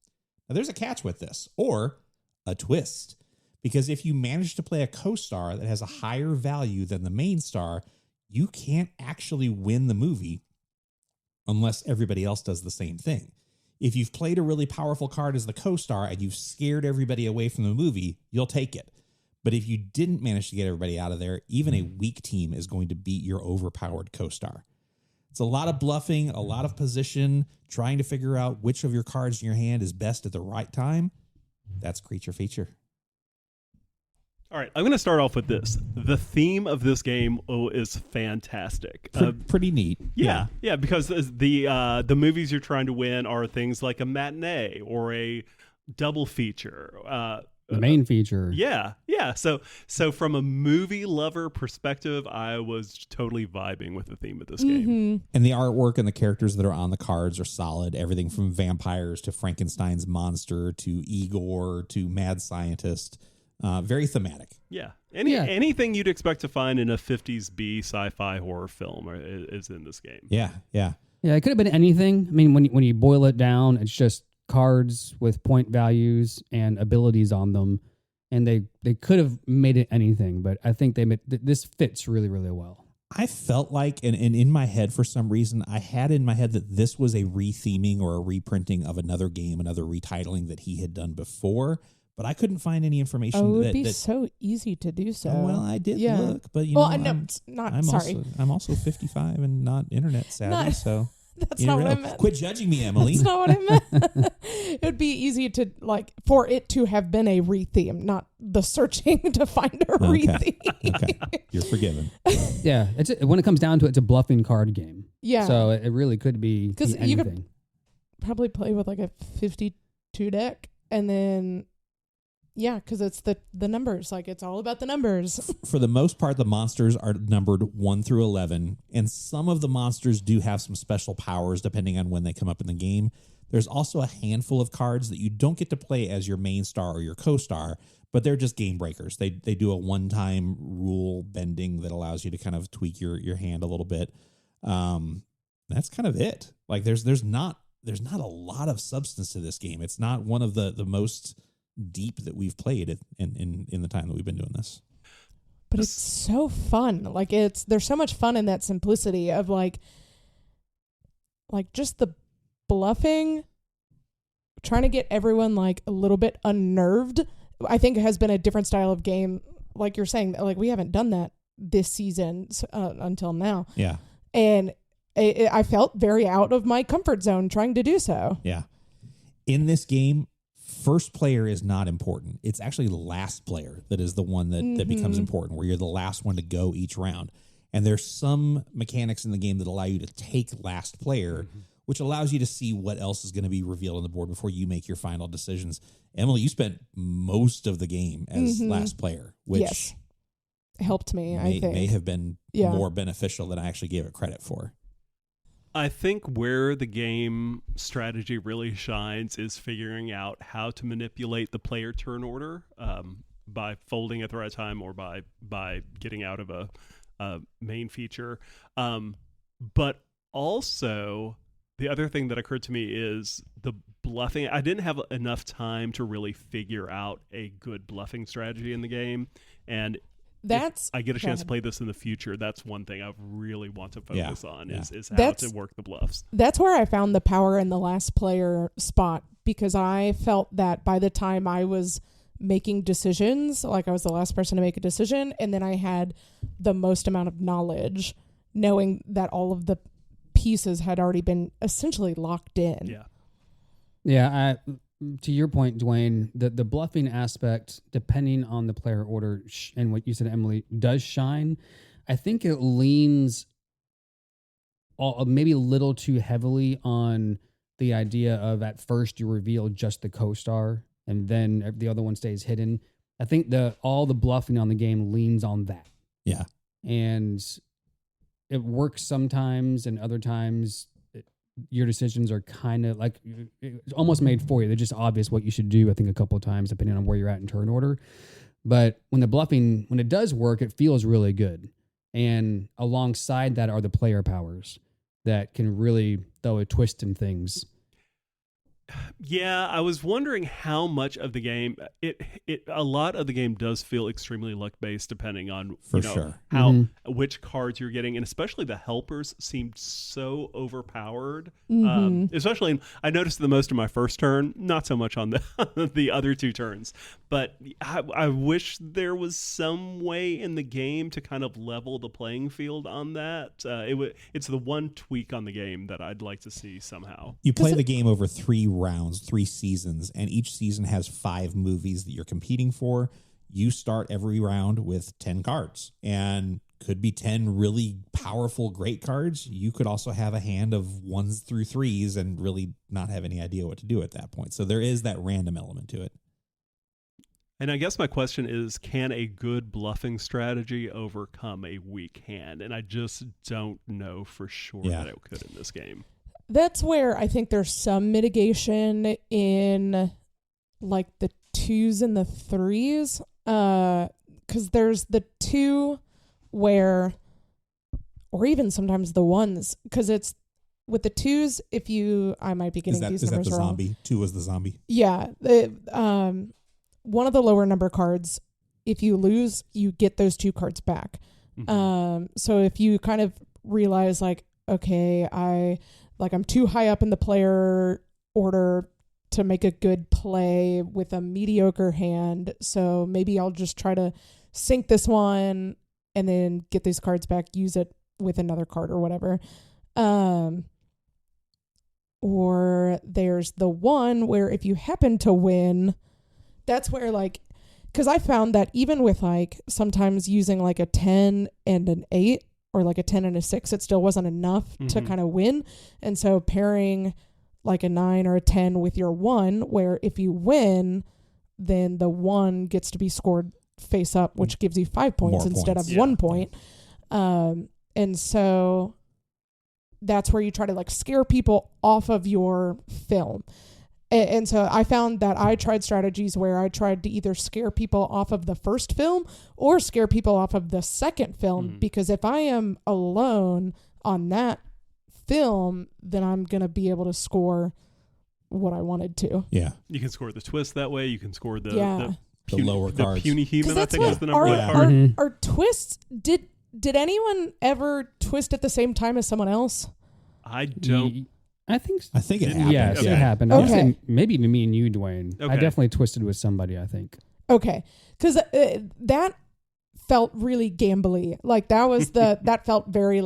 Now, there's a catch with this, or a twist, because if you manage to play a co-star that has a higher value than the main star, you can't actually win the movie unless everybody else does the same thing. If you've played a really powerful card as the co-star and you've scared everybody away from the movie, you'll take it. But if you didn't manage to get everybody out of there, even a weak team is going to beat your overpowered co-star. It's a lot of bluffing, a lot of position, trying to figure out which of your cards in your hand is best at the right time. That's Creature Feature. All right, I'm going to start off with this. The theme of this game is fantastic. Pretty neat. Yeah, because the movies you're trying to win are things like a matinee or a double feature. The main feature. Yeah. So from a movie lover perspective, I was totally vibing with the theme of this game. And the artwork and the characters that are on the cards are solid. Everything from vampires to Frankenstein's monster to Igor to Mad Scientist. Very thematic. Yeah. Anything you'd expect to find in a 50s B sci-fi horror film is in this game. Yeah. Yeah, it could have been anything. I mean, when you boil it down, it's just cards with point values and abilities on them, and they could have made it anything, but I think this fits really, really well. I felt like, and in my head, for some reason, I had in my head that this was a retheming or a reprinting of another game, another retitling that he had done before, but I couldn't find any information. Oh, it would be so easy to do so. Well, I did look, but I'm also 55 and not internet savvy, so... That's not what I meant. Quit judging me, Emily. That's not what I meant. It would be easy to, for it to have been a retheme, not the searching to find a retheme. Okay. You're forgiven. Yeah. When it comes down to it, it's a bluffing card game. Yeah. So it really could be because anything. You could probably play with a 52 deck and then... Yeah, because it's the numbers. It's all about the numbers. For the most part, the monsters are numbered 1 through 11, and some of the monsters do have some special powers depending on when they come up in the game. There's also a handful of cards that you don't get to play as your main star or your co-star, but they're just game breakers. They do a one-time rule bending that allows you to kind of tweak your hand a little bit. That's kind of it. There's not a lot of substance to this game. It's not one of the most deep that we've played in the time that we've been doing this. But it's so fun. There's so much fun in that simplicity of just the bluffing, trying to get everyone a little bit unnerved. I think it has been a different style of game. Like you're saying, we haven't done that this season until now. Yeah. And I felt very out of my comfort zone trying to do so. Yeah. In this game, first player is not important. It's actually the last player that is the one that becomes important, where you're the last one to go each round. And there's some mechanics in the game that allow you to take last player, which allows you to see what else is going to be revealed on the board before you make your final decisions. Emily, you spent most of the game as last player, which helped me, I think. May have been more beneficial than I actually gave it credit for. I think where the game strategy really shines is figuring out how to manipulate the player turn order by folding at the right time or by getting out of a main feature. But also, the other thing that occurred to me is the bluffing. I didn't have enough time to really figure out a good bluffing strategy in the game. And if I get a chance to play this in the future, that's one thing I really want to focus on is how to work the bluffs. That's where I found the power in the last player spot, because I felt that by the time I was making decisions. Like I was the last person to make a decision. And then I had the most amount of knowledge, knowing that all of the pieces had already been essentially locked in. Yeah. Yeah, to your point, Dwayne, the bluffing aspect, depending on the player order, and what you said, Emily, does shine. I think it leans maybe a little too heavily on the idea of at first you reveal just the co-star and then the other one stays hidden. I think all the bluffing on the game leans on that. Yeah. And it works sometimes, and other times your decisions are kind of like it's almost made for you. They're just obvious what you should do, I think, a couple of times, depending on where you're at in turn order. But when it does work, it feels really good. And alongside that are the player powers that can really throw a twist in things. Yeah, I was wondering how much of the game a lot of the game does feel extremely luck based, depending on how which cards you're getting, and especially the helpers seemed so overpowered. Especially, I noticed the most in my first turn, not so much on the other two turns. But I wish there was some way in the game to kind of level the playing field on that. It's the one tweak on the game that I'd like to see somehow. You play the game over 3 rounds, 3 seasons, and each season has 5 movies that you're competing for. You start every round with 10 cards, and could be 10 really powerful, great cards. You could also have a hand of 1s through 3s and really not have any idea what to do at that point. So there is that random element to it. And I guess my question is, can a good bluffing strategy overcome a weak hand? And I just don't know for sure that it could in this game. That's where I think there's some mitigation in like the 2s and the 3s. Because there's the 2 where, or even sometimes the 1s, because it's with the 2s, I might be getting these numbers wrong. Zombie? 2 was the zombie. Yeah. One of the lower number cards, if you lose, you get those 2 cards back. So if you kind of realize like, okay, I'm too high up in the player order to make a good play with a mediocre hand, so maybe I'll just try to sink this one and then get these cards back, use it with another card or whatever. Or there's the one where if you happen to win, that's where because I found that even with sometimes using like a 10 and an 8 or like a 10 and a 6, it still wasn't enough to kind of win. And so pairing like a 9 or a 10 with your 1, where if you win, then the 1 gets to be scored face up, which gives you 5 points instead of 1 point. And so that's where you try to scare people off of your film. And so I found that I tried strategies where I tried to either scare people off of the first film or scare people off of the second film, because if I am alone on that film, then I'm going to be able to score what I wanted to. Yeah. You can score the twist that way. You can score the lower cards. The puny heathen, I think, is the our, number 1 card. Our twists, did anyone ever twist at the same time as someone else? I don't... I think it happened. Yes, Okay. it happened. Okay. I would say maybe even me and you, Dwayne. Okay. I definitely twisted with somebody, I think. Okay. Because that felt really gambly. That was that felt very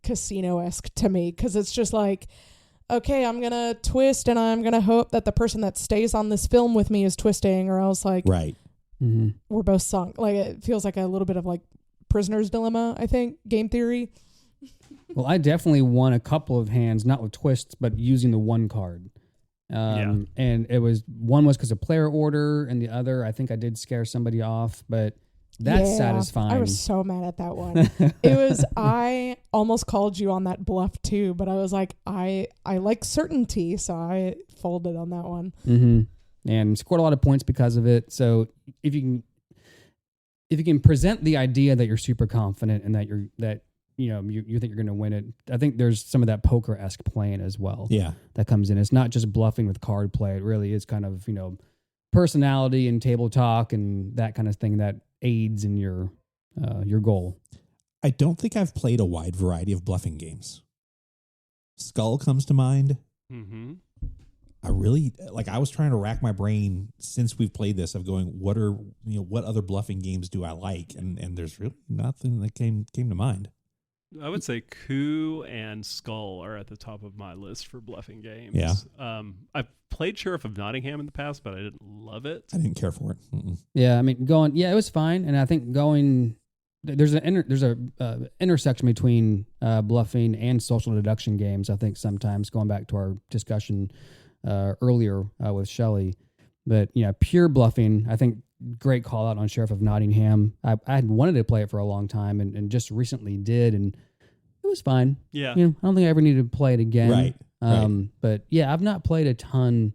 casino-esque to me, because it's just okay, I'm going to twist and I'm going to hope that the person that stays on this film with me is twisting, or else right. We're both sunk. It feels like a little bit of prisoner's dilemma, I think, game theory. Well, I definitely won a couple of hands, not with twists, but using the 1 card. And it was one was because of player order, and the other, I think I did scare somebody off, but that's satisfying. I was so mad at that one. I almost called you on that bluff too, but I was like, I like certainty, so I folded on that one. And scored a lot of points because of it. So if you can present the idea that you're super confident and that you think you're going to win it, I think there's some of that poker-esque playing as well. Yeah, that comes in. It's not just bluffing with card play. It really is kind of personality and table talk and that kind of thing that aids in your goal. I don't think I've played a wide variety of bluffing games. Skull comes to mind. I really I was trying to rack my brain since we've played this of going, what other bluffing games do I like? And there's really nothing that came to mind. I would say Coup and Skull are at the top of my list for bluffing games. Yeah. I've played Sheriff of Nottingham in the past, but I didn't love it. I didn't care for it. Mm-mm. Yeah, I mean, it was fine, and I think there's a intersection between bluffing and social deduction games. I think sometimes going back to our discussion earlier with Shelley, but pure bluffing. I think great call out on Sheriff of Nottingham. I had wanted to play it for a long time, and just recently did, and it was fine. Yeah, I don't think I ever needed to play it again. Right. But yeah, I've not played a ton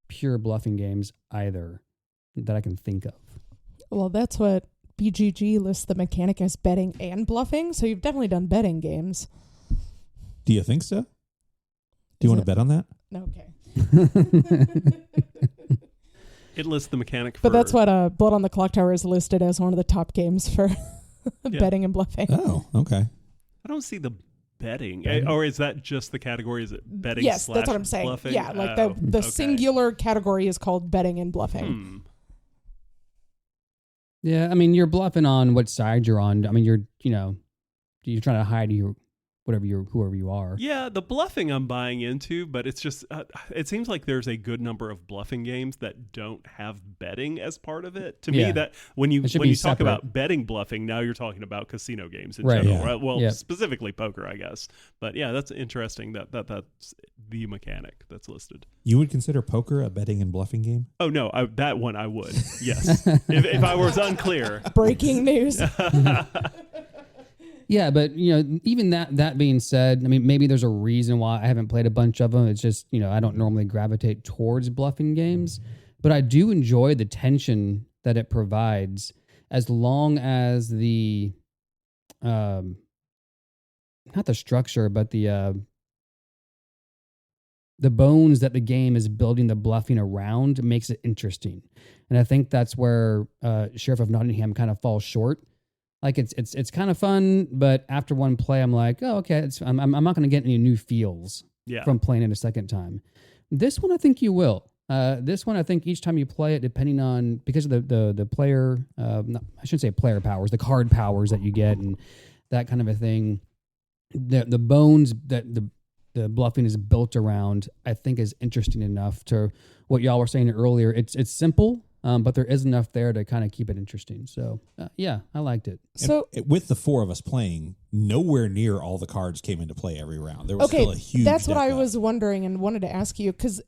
pure bluffing games either that I can think of. Well, that's what BGG lists the mechanic as betting and bluffing. So you've definitely done betting games. Do you think so? Do you want to bet on that? No, okay. It lists the mechanic for... But that's what Blood on the Clock Tower is listed as one of the top games for betting and bluffing. Oh, okay. I don't see the betting. Or is that just the category? Is it betting Yes, that's what I'm saying. bluffing? Yeah, like the okay. singular category is called betting and bluffing. Yeah, I mean, you're bluffing on what side you're on. I mean, you're trying to hide whoever you are. Yeah, the bluffing I'm buying into, but it's just it seems like there's a good number of bluffing games that don't have betting as part of it. To me, that when you talk about betting bluffing, now you're talking about casino games in general, right? Well, specifically poker, I guess. But yeah, that's interesting that that's the mechanic that's listed. You would consider poker a betting and bluffing game? Oh no, that one I would. Yes, if I was unclear. Breaking news. Yeah, but even that being said, I mean, maybe there's a reason why I haven't played a bunch of them. It's just I don't normally gravitate towards bluffing games, but I do enjoy the tension that it provides, as long as the not the structure, but the bones that the game is building the bluffing around makes it interesting, and I think that's where Sheriff of Nottingham kind of falls short. Like it's kind of fun, but after one play, I'm like, oh, okay, I'm not going to get any new feels from playing it a second time. This one, I think you will. This one, I think each time you play it, depending on, because of the player, I shouldn't say player powers, the card powers that you get and that kind of a thing, the bones that the bluffing is built around, I think is interesting enough to what y'all were saying earlier. It's simple. But there is enough there to kind of keep it interesting. So, yeah, I liked it. So, with the four of us playing, nowhere near all the cards came into play every round. There was still a huge that's what I up. was wondering and wanted to ask you, because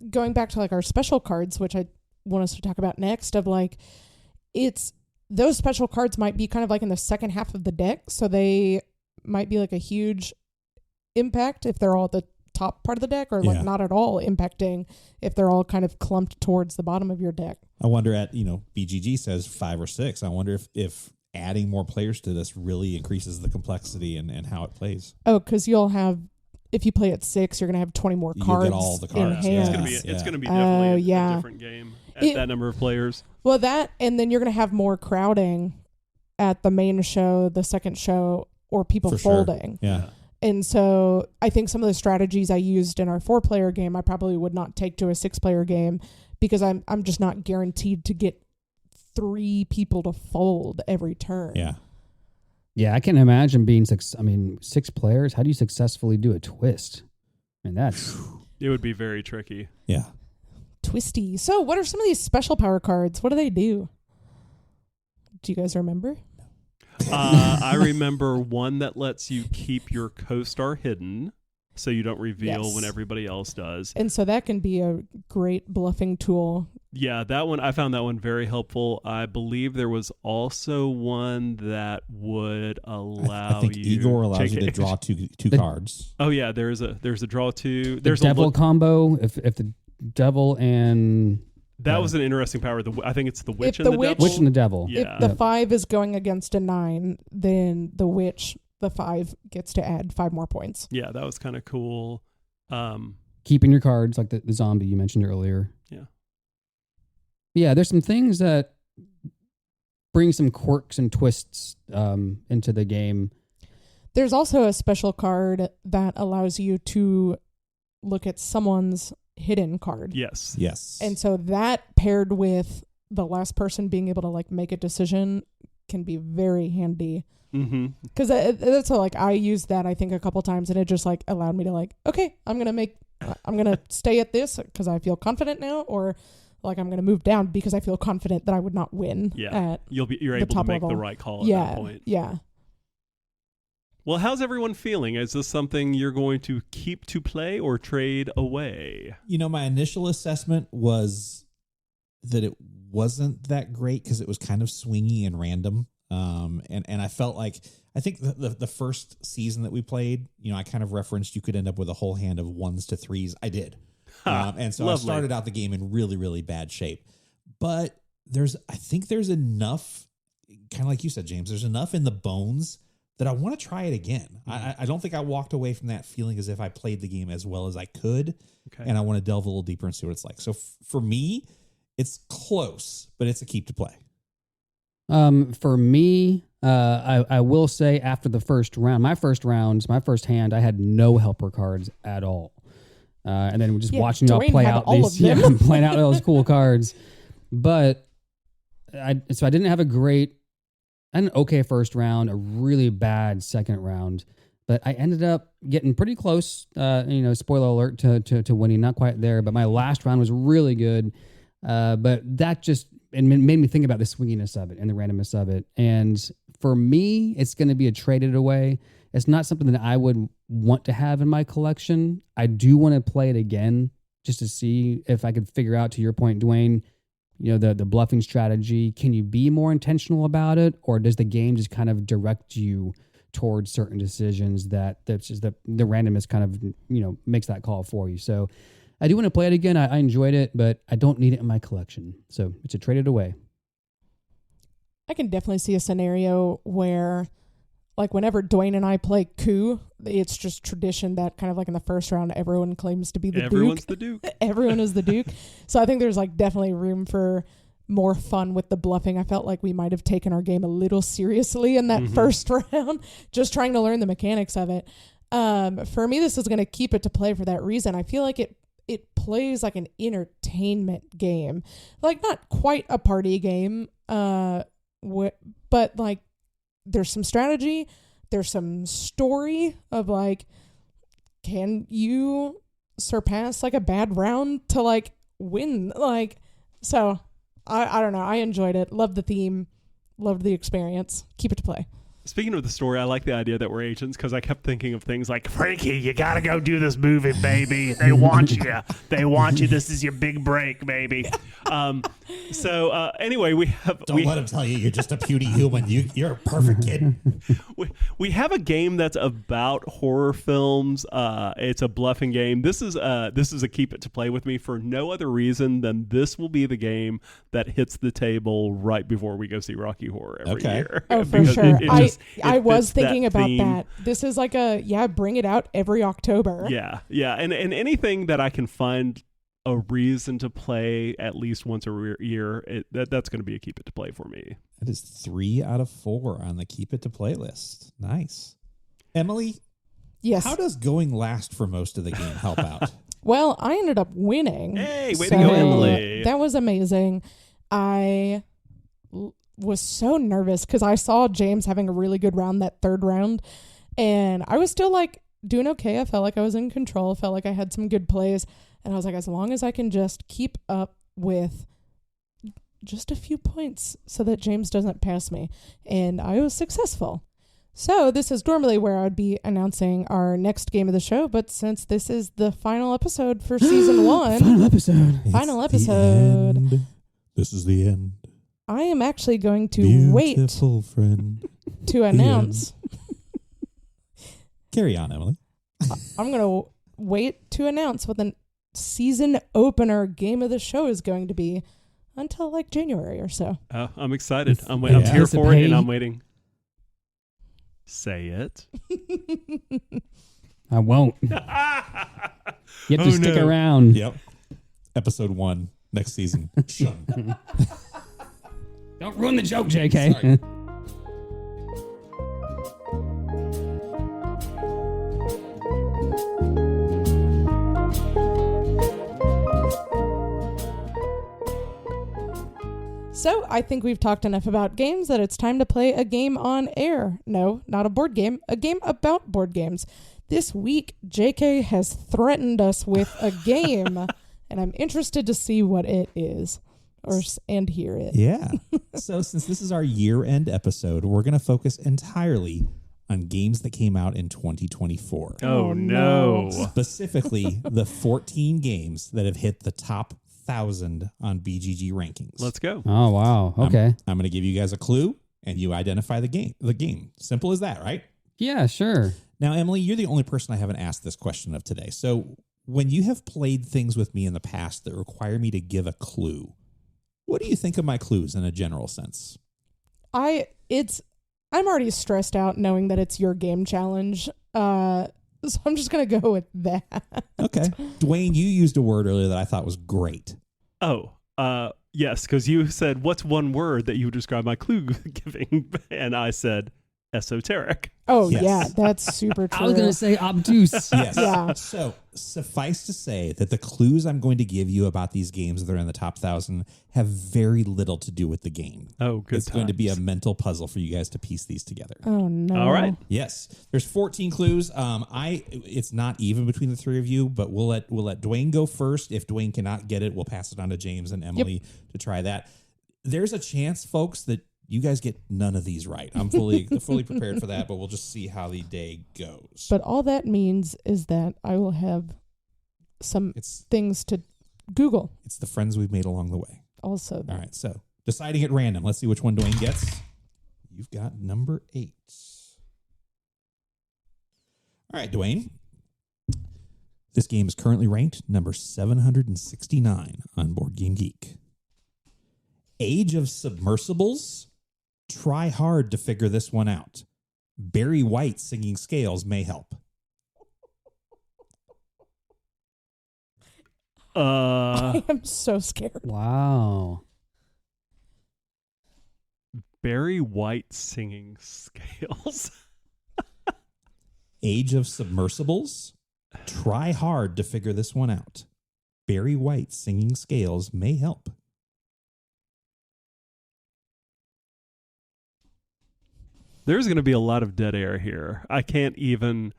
going back to like our special cards, which I want us to talk about next, of like, those special cards might be kind of like in the second half of the deck, so they might be like a huge impact if they're all at the top part of the deck, or like not at all impacting if they're all kind of clumped towards the bottom of your deck. I wonder BGG says 5 or 6. I wonder if adding more players to this really increases the complexity and how it plays. Oh, because you'll have, if you play at 6, you're going to have 20 more cards. You'll get all the cards. In hand. It's going to be definitely a different game at that number of players. Well, and then you're going to have more crowding at the main show, the second show, or people folding. Sure. Yeah. And so I think some of the strategies I used in our 4-player game, I probably would not take to a 6-player game, because I'm just not guaranteed to get 3 people to fold every turn. Yeah. Yeah, I can imagine being 6 players. How do you successfully do a twist? I mean, it would be very tricky. Yeah. Twisty. So what are some of these special power cards? What do they do? Do you guys remember? I remember one that lets you keep your co-star hidden, so you don't reveal when everybody else does. And so that can be a great bluffing tool. Yeah, that one, I found that one very helpful. I believe there was also one that would allow I think Igor allows you to draw two cards. Oh yeah, there's a draw 2. There's the devil combo. If the devil and that was an interesting power. I think it's the witch and the devil. Witch and the devil. Yeah. If the 5 is going against a 9, then the witch, the 5, gets to add 5 more points. Yeah, that was kind of cool. Keeping your cards, like the zombie you mentioned earlier. Yeah. Yeah, there's some things that bring some quirks and twists into the game. There's also a special card that allows you to look at someone's hidden card. Yes. Yes. And so that paired with the last person being able to like make a decision can be very handy. Because that's like I used that I think a couple times, and it just like allowed me to like, okay, I'm gonna stay at this because I feel confident now, or like I'm gonna move down because I feel confident that I would not win. Yeah, you're able to make the right call at that point. Yeah. Well, how's everyone feeling? Is this something you're going to keep to play or trade away? You know, my initial assessment was that it wasn't that great because it was kind of swingy and random. And I felt like, I think the first season that we played, you know, I kind of referenced you could end up with a whole hand of 1s to 3s. I did. And so lovely. I started out the game in really, really bad shape. But I think there's enough, kind of like you said, James, there's enough in the bones that I want to try it again. I don't think I walked away from that feeling as if I played the game as well as I could. Okay. And I want to delve a little deeper and see what it's like. So for me, it's close, but it's a keep to play. For me, I will say after the first round, my first hand, I had no helper cards at all. And then just watching y'all play out these, playing out those cool cards. But I didn't have an okay first round, a really bad second round, but I ended up getting pretty close. Spoiler alert to winning, not quite there, but my last round was really good. But that just it made me think about the swinginess of it and the randomness of it. And for me, it's going to be a traded away. It's not something that I would want to have in my collection. I do want to play it again just to see if I could figure out, to your point, Dwayne, you know, the bluffing strategy. Can you be more intentional about it, or does the game just kind of direct you towards certain decisions that's just the randomness kind of, you know, makes that call for you? So I do want to play it again. I enjoyed it, but I don't need it in my collection. So it's a traded away. I can definitely see a scenario where, like, whenever Dwayne and I play Coup, it's just tradition that kind of like in the first round, everyone claims to be the Duke. Everyone's the Duke. Everyone is the Duke. So I think there's like definitely room for more fun with the bluffing. I felt like we might have taken our game a little seriously in that first round, just trying to learn the mechanics of it. For me, this is going to keep it to play for that reason. I feel like it plays like an entertainment game, like not quite a party game, but like there's some strategy, there's some story of like, can you surpass like a bad round to like win? Like, so I don't know. I enjoyed it. Loved the theme. Loved the experience. Keep it to play. Speaking of the story, I like the idea that we're agents because I kept thinking of things like, Frankie, you got to go do this movie, baby. They want you. They want you. This is your big break, baby. Anyway, we have... Don't let him tell you you're just a puny human. You're a perfect kid. We have a game that's about horror films. It's a bluffing game. This is a keep it to play with me for no other reason than this will be the game that hits the table right before we go see Rocky Horror every year. Oh, for sure. I was thinking about theme. that. This is like bring it out every October. Yeah. And anything that I can find a reason to play at least once a year, that's going to be a keep it to play for me. That is 3 out of 4 on the keep it to play list. Nice. Emily? Yes. How does going last for most of the game help out? Well, I ended up winning. Hey, way to go, Emily. That was amazing. I was so nervous because I saw James having a really good round that third round, and I was still like doing okay. I felt like I was in control. Felt like I had some good plays, and I was like, as long as I can just keep up with just a few points so that James doesn't pass me, and I was successful. So this is normally where I'd be announcing our next game of the show, but since this is the final episode for season 1, final episode. This is the end. I am actually going to wait friend. to announce. Carry on, Emily. I'm going to wait to announce what the season opener game of the show is going to be until like January or so. I'm excited. I'm here for it, and I'm waiting. Say it. I won't. You have to stick around. Yep. Episode 1 next season. Don't ruin the joke, JK. So I think we've talked enough about games that it's time to play a game on air. No, not a board game, a game about board games. This week, JK has threatened us with a game, and I'm interested to see what it is and hear it. Yeah. So since this is our year-end episode, we're going to focus entirely on games that came out in 2024. Oh, no. Specifically, the 14 games that have hit the top 1,000 on BGG rankings. Let's go. Oh, wow. Okay. I'm going to give you guys a clue, and you identify the game. Simple as that, right? Yeah, sure. Now, Emily, you're the only person I haven't asked this question of today. So when you have played things with me in the past that require me to give a clue, what do you think of my clues in a general sense? I'm already stressed out knowing that it's your game challenge. So I'm just going to go with that. Okay. Dwayne, you used a word earlier that I thought was great. Oh, yes, because you said, what's one word that you would describe my clue giving? And I said, esoteric. Oh, Yes. yeah, that's super true. I was going to say obtuse. Yes. Yeah. So suffice to say that the clues I'm going to give you about these games that are in the top 1,000 have very little to do with the game. Oh, good It's going to be a times. mental puzzle for you guys to piece these together. Oh, no. All right. Yes, there's 14 clues. It's not even between the three of you, but we'll let Dwayne go first. If Dwayne cannot get it, we'll pass it on to James and Emily to try that. There's a chance, folks, that you guys get none of these right. I'm fully prepared for that, but we'll just see how the day goes. But all that means is that I will have some things to Google. It's the friends we've made along the way. Also, All right, so deciding at random. Let's see which one Dwayne gets. You've got number 8. All right, Dwayne. This game is currently ranked number 769 on Board Game Geek. Age of Submersibles. Try hard to figure this one out. Barry White singing scales may help. I am so scared. Wow. Barry White singing scales. Age of Submersibles. Try hard to figure this one out. Barry White singing scales may help. There's going to be a lot of dead air here. I can't even.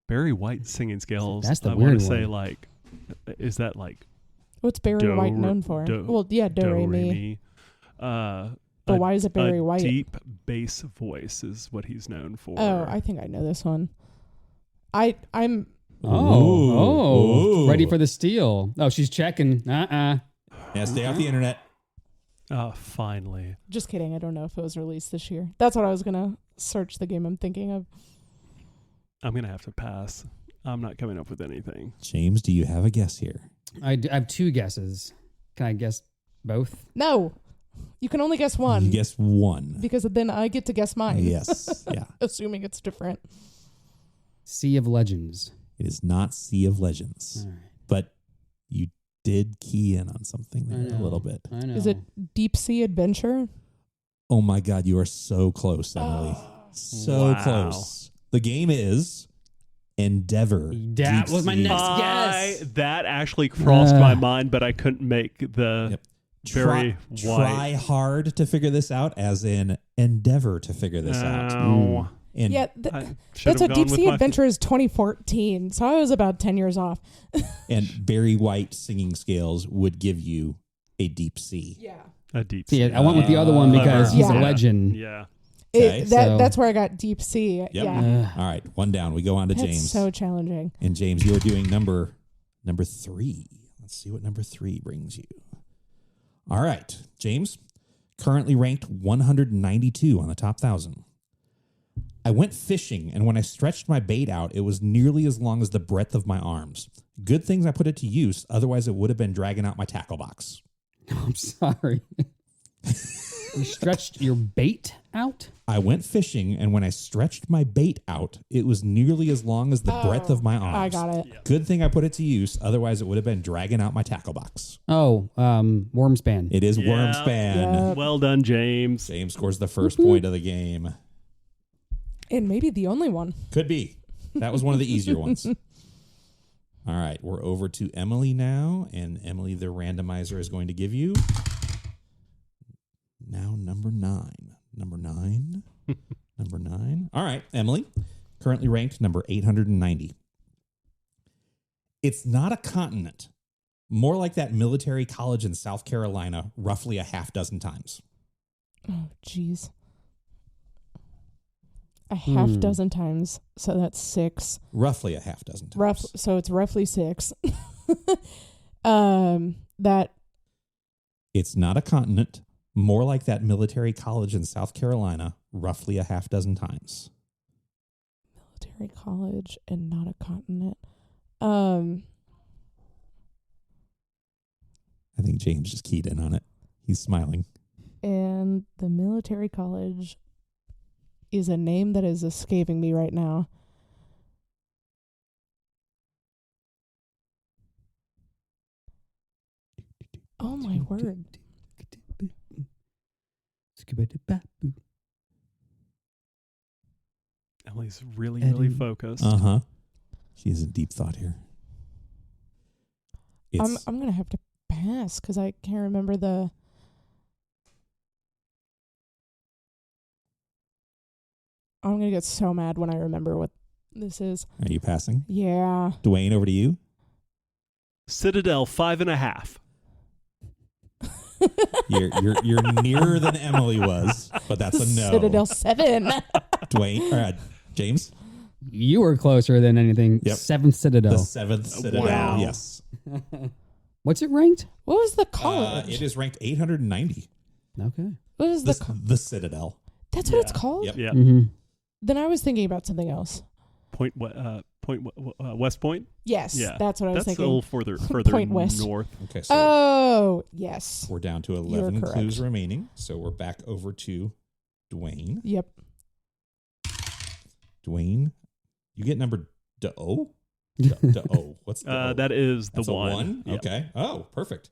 Barry White singing scales. That's the I weird want to say one. is that like What's Barry White known for? Do re mi. But why is it Barry White? Deep bass voice is what he's known for. Oh, I think I know this one. I'm Oh, ready for the steal. Oh, she's checking. Yeah, stay off the internet. Oh, finally. just kidding. I don't know if it was released this year. That's what I was gonna search the game I'm thinking of. I'm going to have to pass. I'm not coming up with anything. James, do you have a guess here? I have 2 guesses. Can I guess both? No, you can only guess one. You guess one. Because then I get to guess mine. Yes. Yeah. Assuming it's different. Sea of Legends. It is not Sea of Legends. All right. But you did key in on something there a little bit. I know. Is it Deep Sea Adventure? Oh my God, you are so close, Emily. So Wow. close. The game is Endeavor. That Deep was my Sea. next guess. That actually crossed my mind, but I couldn't make the Barry White. Try hard to figure this out, as in endeavor to figure this out. Oh. And Yeah, I should that's have what gone Deep with Sea my- Adventure is 2014. So I was about 10 years off. and Barry White singing scales would give you a deep sea. Yeah. A deep See, sea. I went with the other one because he's a legend. Yeah. Okay, That's where I got Deep Sea. Yep. Yeah. All right, one down. We go on to That's James. so challenging. And James, you're doing number 3. Let's see what number 3 brings you. All right, James, currently ranked 192 on the top 1,000. I went fishing, and when I stretched my bait out, it was nearly as long as the breadth of my arms. Good things I put it to use, otherwise it would have been dragging out my tackle box. I'm sorry. You stretched your bait out? I went fishing, and when I stretched my bait out, it was nearly as long as the breadth of my arms. I got it. Good thing I put it to use, otherwise it would have been dragging out my tackle box. Oh, Wormspan. It is Yeah. Wormspan. Yep. Well done, James. James scores the first point of the game. And maybe the only one. Could be. That was one of the easier ones. All right, we're over to Emily now, and Emily, the randomizer, is going to give you Now number 9. Number 9. Number 9. All right, Emily. Currently ranked number 890. It's not a continent. More like that military college in South Carolina roughly a half dozen times. Oh, jeez. A half dozen times. So that's 6. Roughly a half dozen times. So it's roughly 6. That. It's not a continent. More like that military college in South Carolina roughly a half dozen times. Military college and not a continent. I think James just keyed in on it. He's smiling. And the military college is a name that is escaping me right now. Oh my word. Emily's really focused. Uh-huh. She is in deep thought here. I'm going to have to pass because I can't remember the... I'm going to get so mad when I remember what this is. Are you passing? Yeah. Dwayne, over to you. Citadel 5.5. You're nearer than Emily was, but that's a no. Citadel 7. Dwayne, James? You were closer than anything. Yep. 7th Citadel. The 7th Citadel, Wow. yes. What's it ranked? What was the college? It is ranked 890. Okay. What was The Citadel. That's what it's called? Yep. Yeah. Mm-hmm. Then I was thinking about something else. West Point? Yes, Yeah. that's what I was That's thinking. a little further Point west. north. Okay, so Oh, yes. we're down to You're 11 correct. clues remaining. So we're back over to Dwayne. Yep. Dwayne, you get number O? O. What's the O? That is the That's a one. 1? Yep. Okay. Oh, perfect.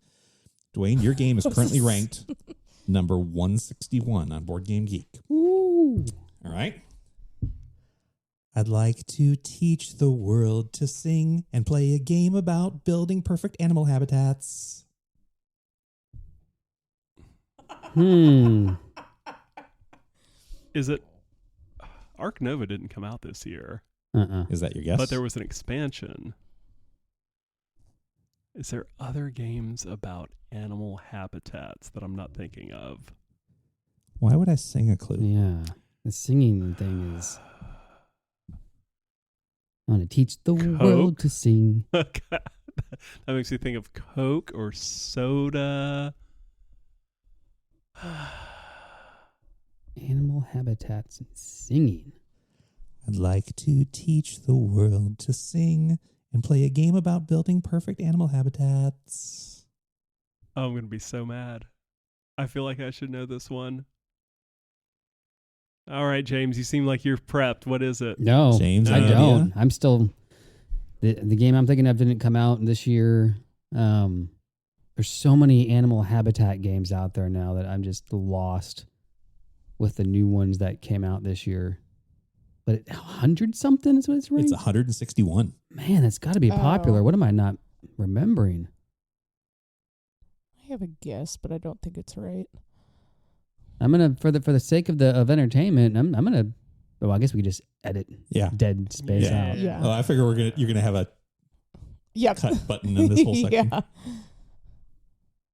Dwayne, your game is currently ranked number 161 on Board Game Geek. Ooh. All right. I'd like to teach the world to sing and play a game about building perfect animal habitats. Is it... Ark Nova didn't come out this year, Is that your guess? but there was an expansion. Is there other games about animal habitats that I'm not thinking of? Why would I sing a clue? Yeah. The singing thing is... I want to teach the world to sing. That makes me think of Coke or soda. Animal habitats and singing. I'd like to teach the world to sing and play a game about building perfect animal habitats. Oh, I'm going to be so mad. I feel like I should know this one. All right, James, you seem like you're prepped. What is it? No, James, I any don't. idea? I'm still... The game I'm thinking of didn't come out this year. There's so many animal habitat games out there now that I'm just lost with the new ones that came out this year. But 100-something is what it's ranked? It's 161. Man, that's got to be popular. Oh. What am I not remembering? I have a guess, but I don't think it's right. I'm gonna for the sake of entertainment. I'm gonna. Oh, I guess we could just edit Yeah. dead space Yeah. out. Yeah. Oh, I figure you're gonna have a Yep. cut button in this whole section. Yeah.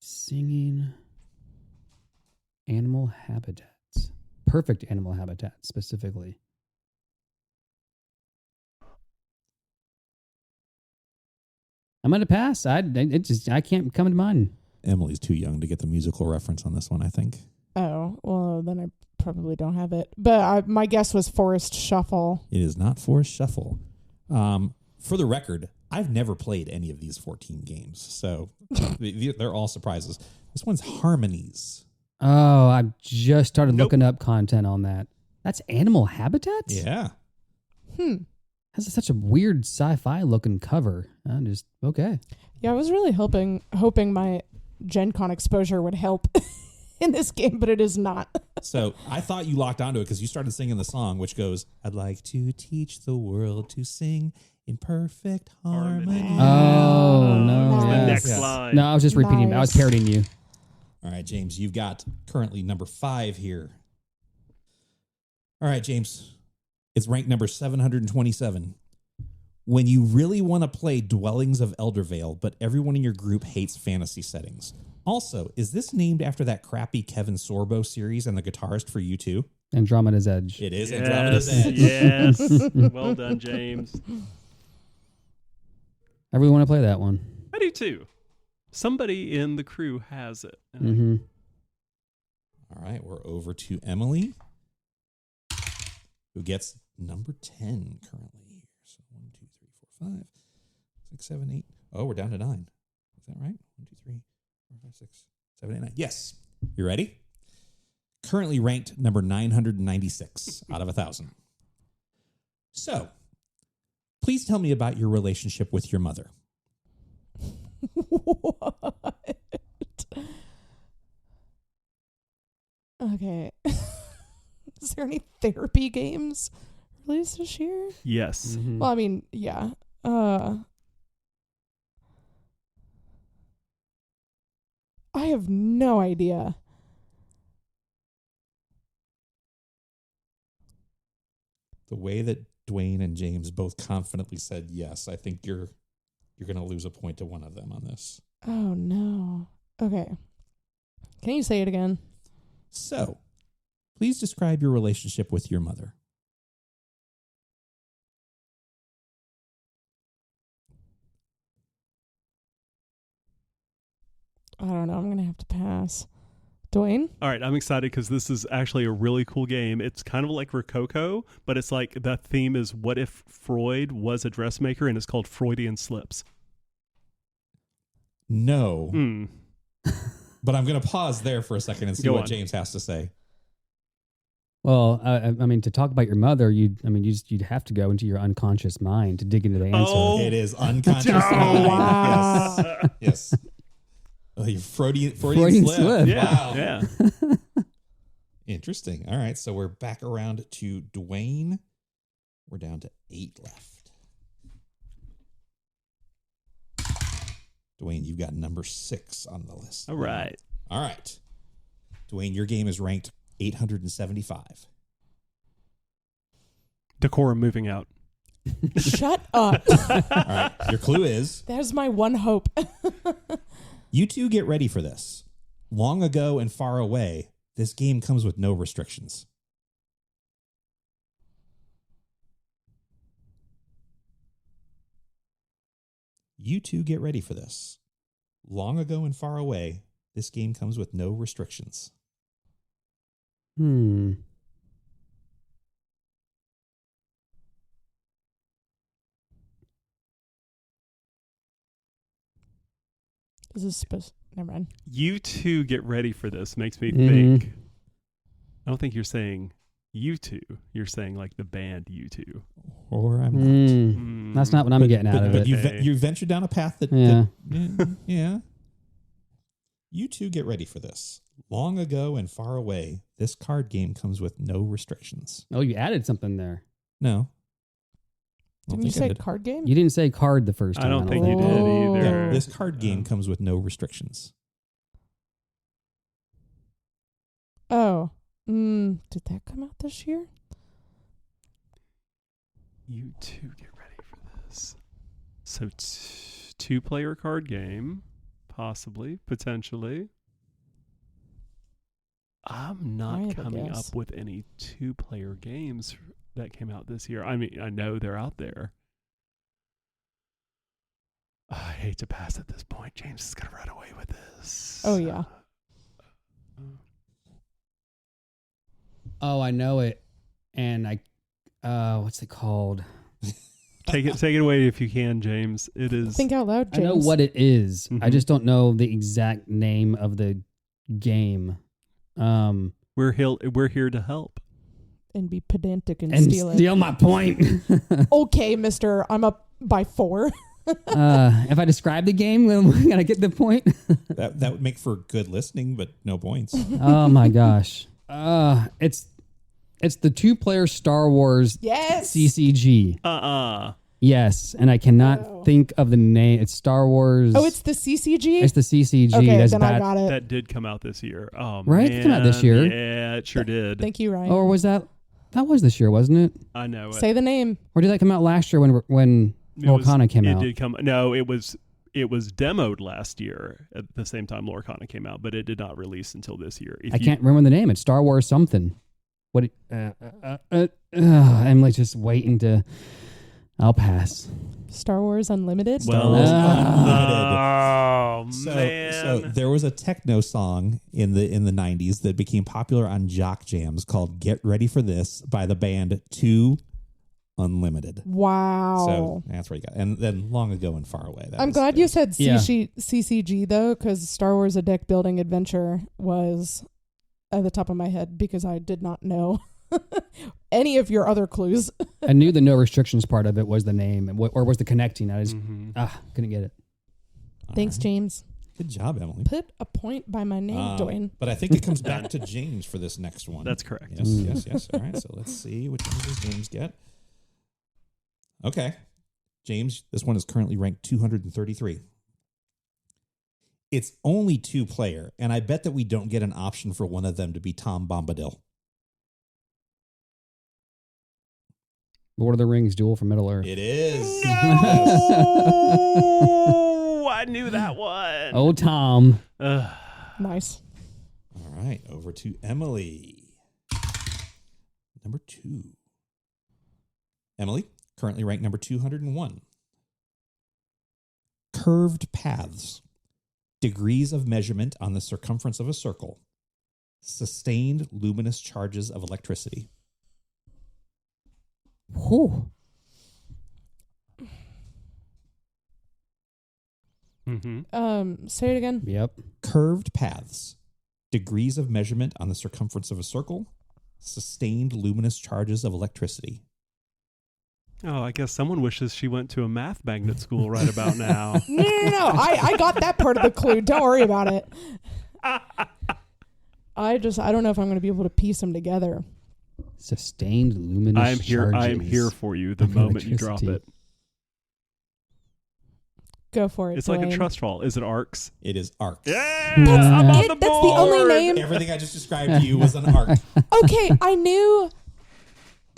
Singing animal habitats, perfect animal habitats specifically. I'm gonna pass. I can't come to mind. Emily's too young to get the musical reference on this one, I think. Oh, well, then I probably don't have it. But my guess was Forest Shuffle. It is not Forest Shuffle. For the record, I've never played any of these 14 games, so they're all surprises. This one's Harmonies. Oh, I've just started looking up content on that. That's animal habitats? Yeah. Has such a weird sci-fi looking cover. I'm just okay. Yeah, I was really hoping my Gen Con exposure would help in this game, but it is not. So I thought you locked onto it because you started singing the song, which goes, I'd like to teach the world to sing in perfect harmony. Oh, no. It's the Nice. next Yes. line. No, I was just repeating. I was Nice. parodying you. All right, James, you've got currently number 5 here. All right, James, it's ranked number 727. When you really want to play Dwellings of Eldervale, but everyone in your group hates fantasy settings. Also, is this named after that crappy Kevin Sorbo series and the guitarist for U2? Andromeda's Edge. It is Andromeda's Edge. Yes. Well done, James. I really want to play that one. I do too. Somebody in the crew has it. Mm-hmm. All right, we're over to Emily, who gets number 10 currently here. So 1, 2, 3, 4, 5, 6, 7, 8. Oh, we're down to 9. Is that right? 1, 2, 3, 4, 5, 6, 7, 8, 9. Yes. You ready? Currently ranked number 996 out of 1,000. So, please tell me about your relationship with your mother. What? Okay. Is there any therapy games released this year? Yes. Mm-hmm. Well, I mean, yeah. I have no idea. The way that Dwayne and James both confidently said yes, I think you're going to lose a point to one of them on this. Oh, no. Okay. Can you say it again? So, please describe your relationship with your mother. I don't know. I'm going to have to pass. Dwayne? All right, I'm excited because this is actually a really cool game. It's kind of like Rococo, but it's like the theme is what if Freud was a dressmaker, and it's called Freudian Slips. No. Mm. But I'm going to pause there for a second and see what James has to say. Well, I mean, to talk about your mother, you'd have to go into your unconscious mind to dig into the answer. Oh. It is unconscious mind. Wow. Yes. Oh, your Freudian Freudian slip. slip. Yeah, Wow. yeah. Interesting. All right, so we're back around to Dwayne. We're down to 8 left. Dwayne, you've got number 6 on the list. All right. All right. Dwayne, your game is ranked 875. Decorum moving out. Shut up. All right. Your clue is There's my one hope. you two get ready for this. Long ago and far away, this game comes with no restrictions. You two get ready for this. Long ago and far away, this game comes with no restrictions. This is never mind. You two get ready for this makes me Mhm. think. I don't think you're saying you two. You're saying like the band you two. Or I'm not. Mm. That's not what I'm getting out of But it. you ventured down a path that... Yeah. Yeah. You two get ready for this. Long ago and far away, this card game comes with no restrictions. Oh, you added something there. No. I don't Didn't you think I say did. card game? You didn't say card the first I time. don't think you think. did Oh. either. Yeah, this card game comes with no restrictions. Oh. Did that come out this year? You two get ready for this. So 2-player card game, possibly, potentially. I'm I not have a coming guess. up with any 2-player games that came out this year. I mean, I know they're out there. I hate to pass at this point. James is going to run away with this. Oh, yeah. Oh, I know it. And what's it called? Take it away if you can, James. It is. Think out loud, I James. know what it is. I Mhm. just don't know the exact name of the game. We're here to help. And be pedantic and, And steal it. steal my point. Okay, mister. I'm up by 4. If I describe the game, then we're gonna get the point. That would make for good listening, but no points. Oh my gosh. It's the 2-player Star Wars Yes. CCG. Yes, and I cannot think of the name. It's Star Wars. Oh, it's the CCG? It's the CCG. Okay, That's then I got it. That did come out this year. Oh, Right? man. It came out this year. Yeah, it sure did. Thank you, Ryan. Or was that was this year, wasn't it? I know it. Say the name. Or did that come out last year when Lorcana came out? It did come. No, it was demoed last year at the same time Lorcana came out, but it did not release until this year. I can't remember the name. It's Star Wars something. What? I'm like just waiting to. I'll pass. Star Wars Unlimited? Well, Unlimited. man. So there was a techno song in the 90s that became popular on jock jams called "Get Ready for This" by the band 2 Unlimited. Wow. So that's what you got. And then long ago and far away. I'm glad you said CCG though, because Star Wars: A Deck Building Adventure was at the top of my head because I did not know any of your other clues. I knew the no restrictions part of it was the name, or was the connecting. I just couldn't get it. Thanks, James. Good job, Emily. Put a point by my name, Dwayne. But I think it comes back to James for this next one. That's correct. Yes. All right, so let's see. Which one does James get? Okay. James, this one is currently ranked 233. It's only 2-player, and I bet that we don't get an option for one of them to be Tom Bombadil. Lord of the Rings: Duel for Middle Earth. It is. No! I knew that one. Oh, Tom. Nice. All right, over to Emily. Number 2. Emily, currently ranked number 201. Curved paths. Degrees of measurement on the circumference of a circle. Sustained luminous charges of electricity. Whew. Say it again. Yep. Curved paths. Degrees of measurement on the circumference of a circle. Sustained luminous charges of electricity. Oh, I guess someone wishes she went to a math magnet school right about now. No. I got that part of the clue. Don't worry about it. I don't know if I'm going to be able to piece them together. Sustained luminous I am charges. here for you the moment you drop it. Go for it. It's Dwayne. like a trust fall. Is it arcs? It is arcs. Yeah, That's I'm on it. the That's the board. only name. Everything I just described to you was an arc. Okay, I knew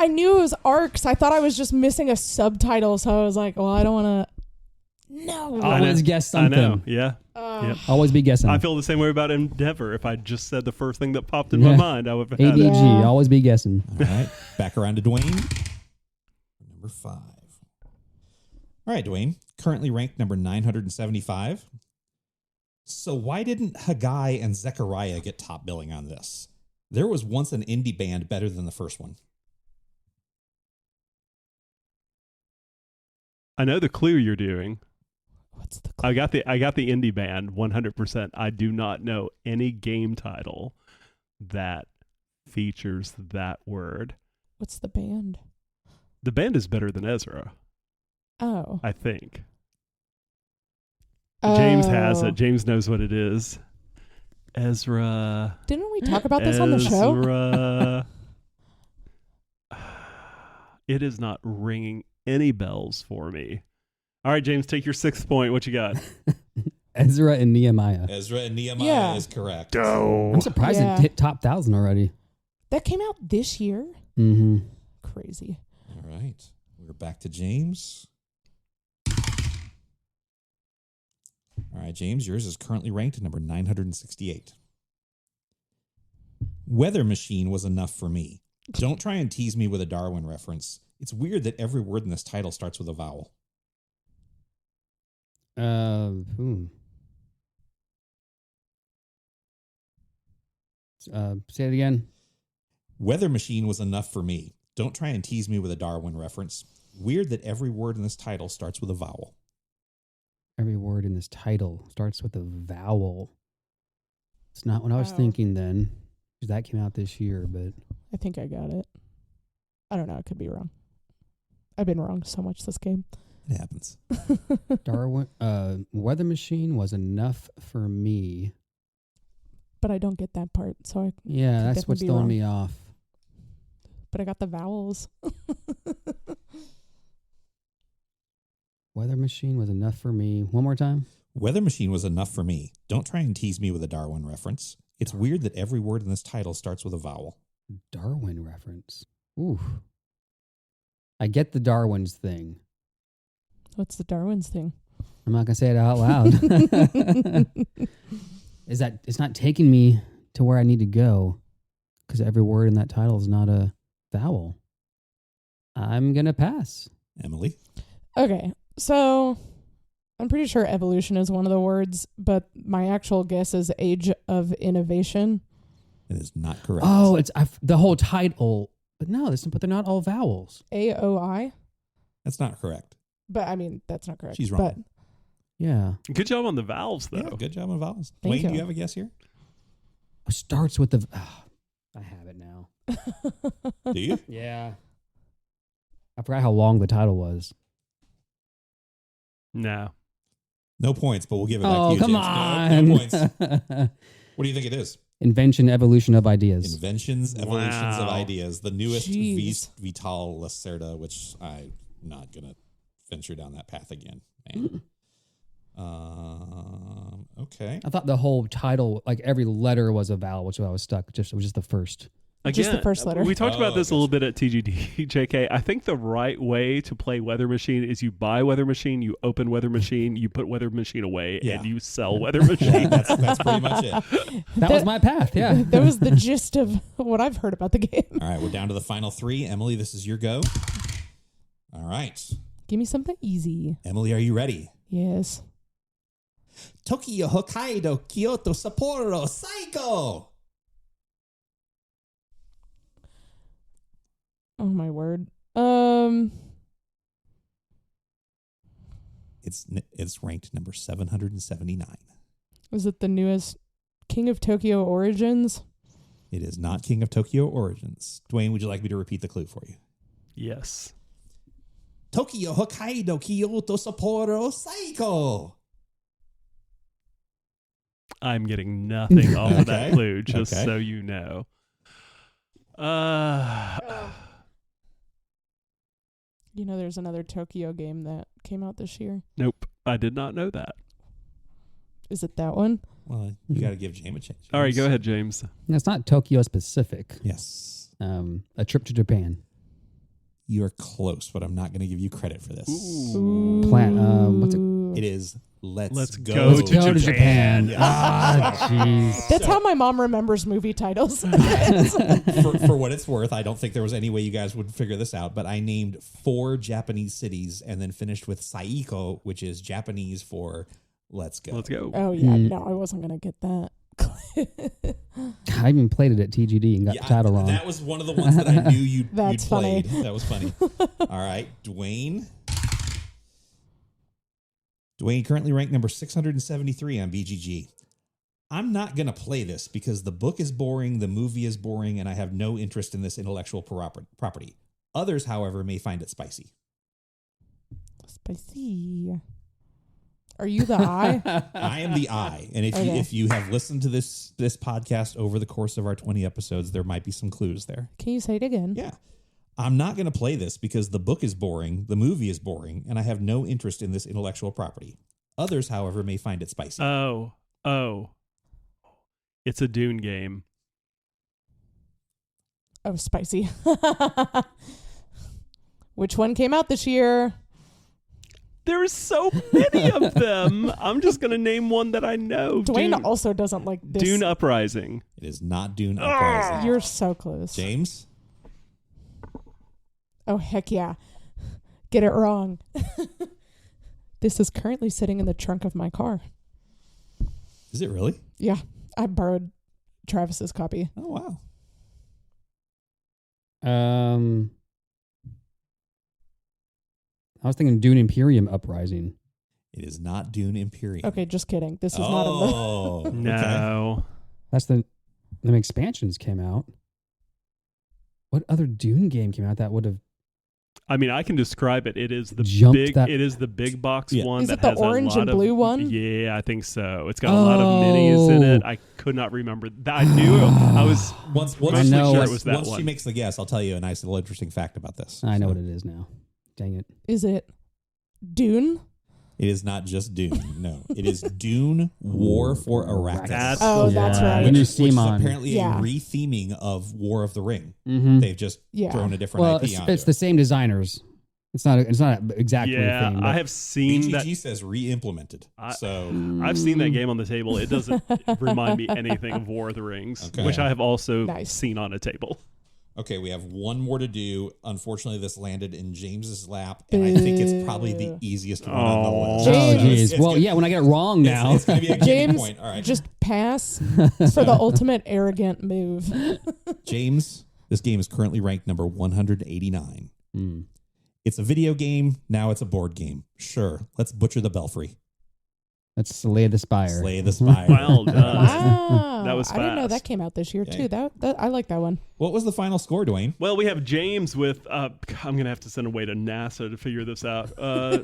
it was arcs. I thought I was just missing a subtitle, so I was like, well, I don't want to. No. Always guess something. I know. Yeah. Yep. Always be guessing. I feel the same way about Endeavor. If I just said the first thing that popped in my mind, I would have had ADG. it. Yeah. Always be guessing. All right. Back around to Dwayne. Number 5. All right, Dwayne. Currently ranked number 975. So why didn't Haggai and Zechariah get top billing on this? There was once an indie band better than the first one. I know the clue you're doing. What's the clue? I got the indie band 100%. I do not know any game title that features that word. What's the band? The band is better than Ezra, Oh. I think. James has it. James knows what it is. Ezra. Didn't we talk about this on the show? Ezra. It is not ringing any bells for me. All right, James, take your 6th point. What you got? Ezra and Nehemiah. Ezra and Nehemiah is correct. Oh. I'm surprised it hit top 1,000 already. That came out this year? Mm-hmm. Crazy. All right. We're back to James. All right, James, yours is currently ranked at number 968. Weather machine was enough for me. Don't try and tease me with a Darwin reference. It's weird that every word in this title starts with a vowel. Say it again. Weather machine was enough for me. Don't try and tease me with a Darwin reference. Weird that every word in this title starts with a vowel. Every word in this title starts with a vowel. It's not what I was thinking then, because that came out this year, but... I think I got it. I don't know. I could be wrong. I've been wrong so much this game. It happens. Darwin, weather machine was enough for me. But I don't get that part, so I Yeah, that's definitely what's be throwing wrong. me off. But I got the vowels. Weather Machine was enough for me. One more time. Weather Machine was enough for me. Don't try and tease me with a Darwin reference. It's weird that every word in this title starts with a vowel. Darwin reference. Ooh. I get the Darwin's thing. What's the Darwin's thing? I'm not going to say it out loud. Is that it's not taking me to where I need to go because every word in that title is not a vowel. I'm going to pass. Emily? Okay, so I'm pretty sure evolution is one of the words, but my actual guess is age of innovation. It is not correct. Oh, it's the whole title. But no, but they're not all vowels. AOI? That's not correct. But I mean, that's not correct. She's wrong. But Yeah. Good job on the vowels, though. Yeah, good job on vowels. Thank Wayne, you. do you have a guess here? It starts with the... I have it now. Do you? Yeah. I forgot how long the title was. No. No points, but we'll give it back to Oh, you, come James. on. No points. What do you think it is? Invention, evolution of ideas. Inventions, evolutions of Wow. ideas. The newest Jeez. Vital Lacerda, which I'm not going to venture down that path again. Man. Okay. I thought the whole title, like every letter was a vowel, which I was stuck. It was just the first. Just the first letter. We talked about this a little gotcha. bit at TGD, JK. I think the right way to play Weather Machine is you buy Weather Machine, you open Weather Machine, you put Weather Machine away, Yeah. and you sell Weather Machine. That's pretty much it. That was my path, yeah. that was the gist of what I've heard about the game. All right, we're down to the final three. Emily, this is your go. All right. Give me something easy. Emily, are you ready? Yes. Tokyo, Hokkaido, Kyoto, Sapporo, Saiko. Oh my word. It's ranked number 779. Was it the newest King of Tokyo Origins? It is not King of Tokyo Origins. Dwayne, would you like me to repeat the clue for you? Yes. Tokyo, Hokkaido, Kyoto, Sapporo, Saiko. I'm getting nothing off of that Okay. clue, just Okay. so you know. You know, there's another Tokyo game that came out this year. Nope. I did not know that. Is it that one? Well, you got to give James a chance. All right, go ahead, James. It's not Tokyo specific. Yes. A trip to Japan. You are close, but I'm not going to give you credit for this. Ooh. What's it? It is Let's Go Let's go to Japan. Yes. Ah, jeez. That's how my mom remembers movie titles. for what it's worth, I don't think there was any way you guys would figure this out, but I named 4 Japanese cities and then finished with Saiko, which is Japanese for let's go. Let's go. Oh, yeah. No, I wasn't going to get that. I even played it at TGD and got the title wrong. That was one of the ones that I knew you'd That's funny. played. That was funny. All right, Dwayne. Dwayne currently ranked number 673 on BGG. I'm not going to play this because the book is boring, the movie is boring, and I have no interest in this intellectual property. Others, however, may find it spicy. Spicy. Are you the eye? I am the I, and Okay. if you have listened to this podcast over the course of our 20 episodes, there might be some clues there. Can you say it again? Yeah. I'm not going to play this because the book is boring, the movie is boring, and I have no interest in this intellectual property. Others, however, may find it spicy. Oh. It's a Dune game. Oh, spicy. Which one came out this year? There's so many of them. I'm just going to name one that I know. Dwayne Dune, also doesn't like this. Dune Uprising. It is not Dune Uprising. You're so close. James? Oh, heck yeah. Get it wrong. This is currently sitting in the trunk of my car. Is it really? Yeah. I borrowed Travis's copy. Oh, wow. I was thinking Dune Imperium Uprising. It is not Dune Imperium. Okay, just kidding. This is not in the... Oh, okay. No. That's the expansions came out. What other Dune game came out that would have? I mean, I can describe it. It is the Jumped big. that- It is the big box Yeah. one Is that it the has orange a lot and blue of, one? Yeah, I think so. It's got a lot of minis in it. I could not remember. I knew I was Once mostly know sure what- it was that once one. she makes the guess, I'll tell you a nice little interesting fact about this. I know what it is now. Dang it. Is it Dune? It is not just Dune. No, it is Dune War for Arrakis. That's That's right. The new Which is Simon. apparently a retheming of War of the Ring. Mm-hmm. They've just thrown a different Well, IP onto it's it. the same designers. It's not exactly Yeah, themed. I have seen BGG that. says re-implemented. So I've seen that game on the table. It doesn't remind me anything of War of the Rings, Okay. which I have also Nice. seen on a table. okay, we have one more to do. Unfortunately, this landed in James's lap, and I think it's probably the easiest one on the list. Oh, James. geez. Well, yeah, when I get it wrong now. It's going to be a giving James, point. All right, just pass for the ultimate arrogant move. James, this game is currently ranked number 189. It's a video game. Now it's a board game. Sure, let's butcher the belfry. Let's Slay the Spire. Slay the Spire. Well done. Wow. That was I didn't know fast. that came out this year, Okay. too. That I like that one. What was the final score, Dwayne? Well, we have James with, I'm going to have to send away to NASA to figure this out.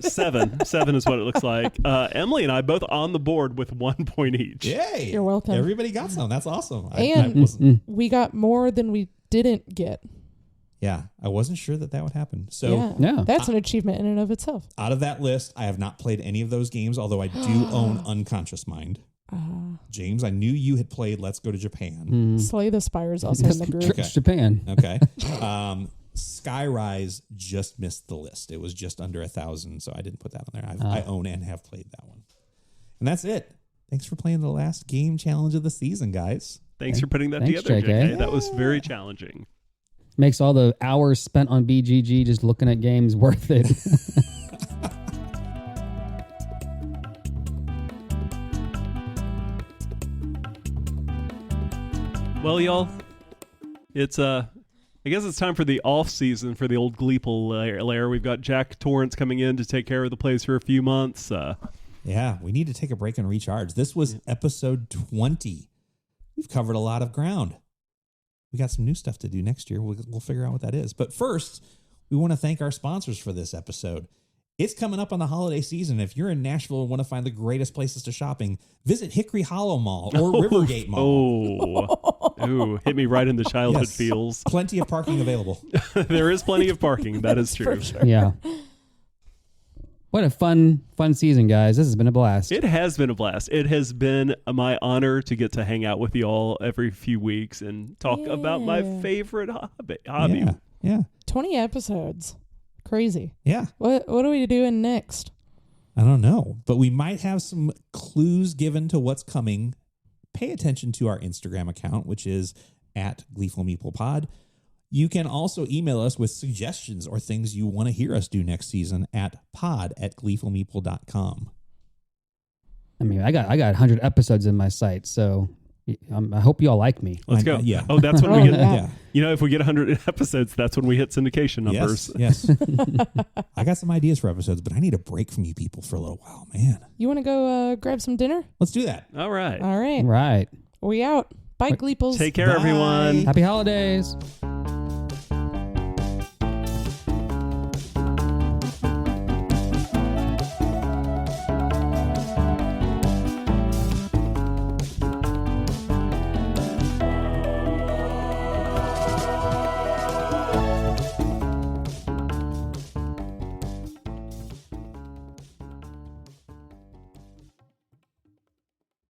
7. 7 is what it looks like. Emily and I both on the board with 1 point each. Yay! You're welcome. Everybody got some. That's awesome. And we got more than we didn't get. I wasn't sure that would happen. So Yeah. That's an achievement in and of itself. out of that list, I have not played any of those games, although I do own Unconscious Mind. James, I knew you had played Let's Go to Japan. Slay the Spire is also in the group. Okay. Japan. Okay. Skyrise just missed the list. It was just under 1,000, so I didn't put that on there. I own and have played that one. And that's it. Thanks for playing the last game challenge of the season, guys. Thanks for putting that Thanks, together, JK. JK. That was very challenging. Makes all the hours spent on BGG just looking at games worth it. Well, y'all, it's I guess it's time for the off season for the old Gleeple lair. We've got Jack Torrance coming in to take care of the place for a few months. Yeah, we need to take a break and recharge. This was episode 20. We've covered a lot of ground. We got some new stuff to do next year. We'll figure out what that is. But first, we want to thank our sponsors for this episode. It's coming up on the holiday season. If you're in Nashville and want to find the greatest places to shopping, visit Hickory Hollow Mall or Rivergate Mall. Ooh, hit me right in the childhood Yes. feels. Plenty of parking available. There is plenty of parking. That is true. Yeah. What a fun season, guys. This has been a blast. It has been a blast. It has been my honor to get to hang out with you all every few weeks and talk about my favorite hobby. Yeah. 20 episodes. Crazy. Yeah. What are we doing next? I don't know, but we might have some clues given to what's coming. Pay attention to our Instagram account, which is at Gleeful Meeple Pod. You can also email us with suggestions or things you want to hear us do next season at pod@gleefulmeeple.com. I mean, I got 100 episodes in my sight, so I hope you all like me. Let's go. Yeah. Oh, that's when we get. yeah. You know, if we get 100 episodes, that's when we hit syndication numbers. Yes. I got some ideas for episodes, but I need a break from you people for a little while, man. You want to go grab some dinner? Let's do that. All right. All right. Right. We out. Bye, Gleeples. Take care, Bye. everyone. Happy holidays.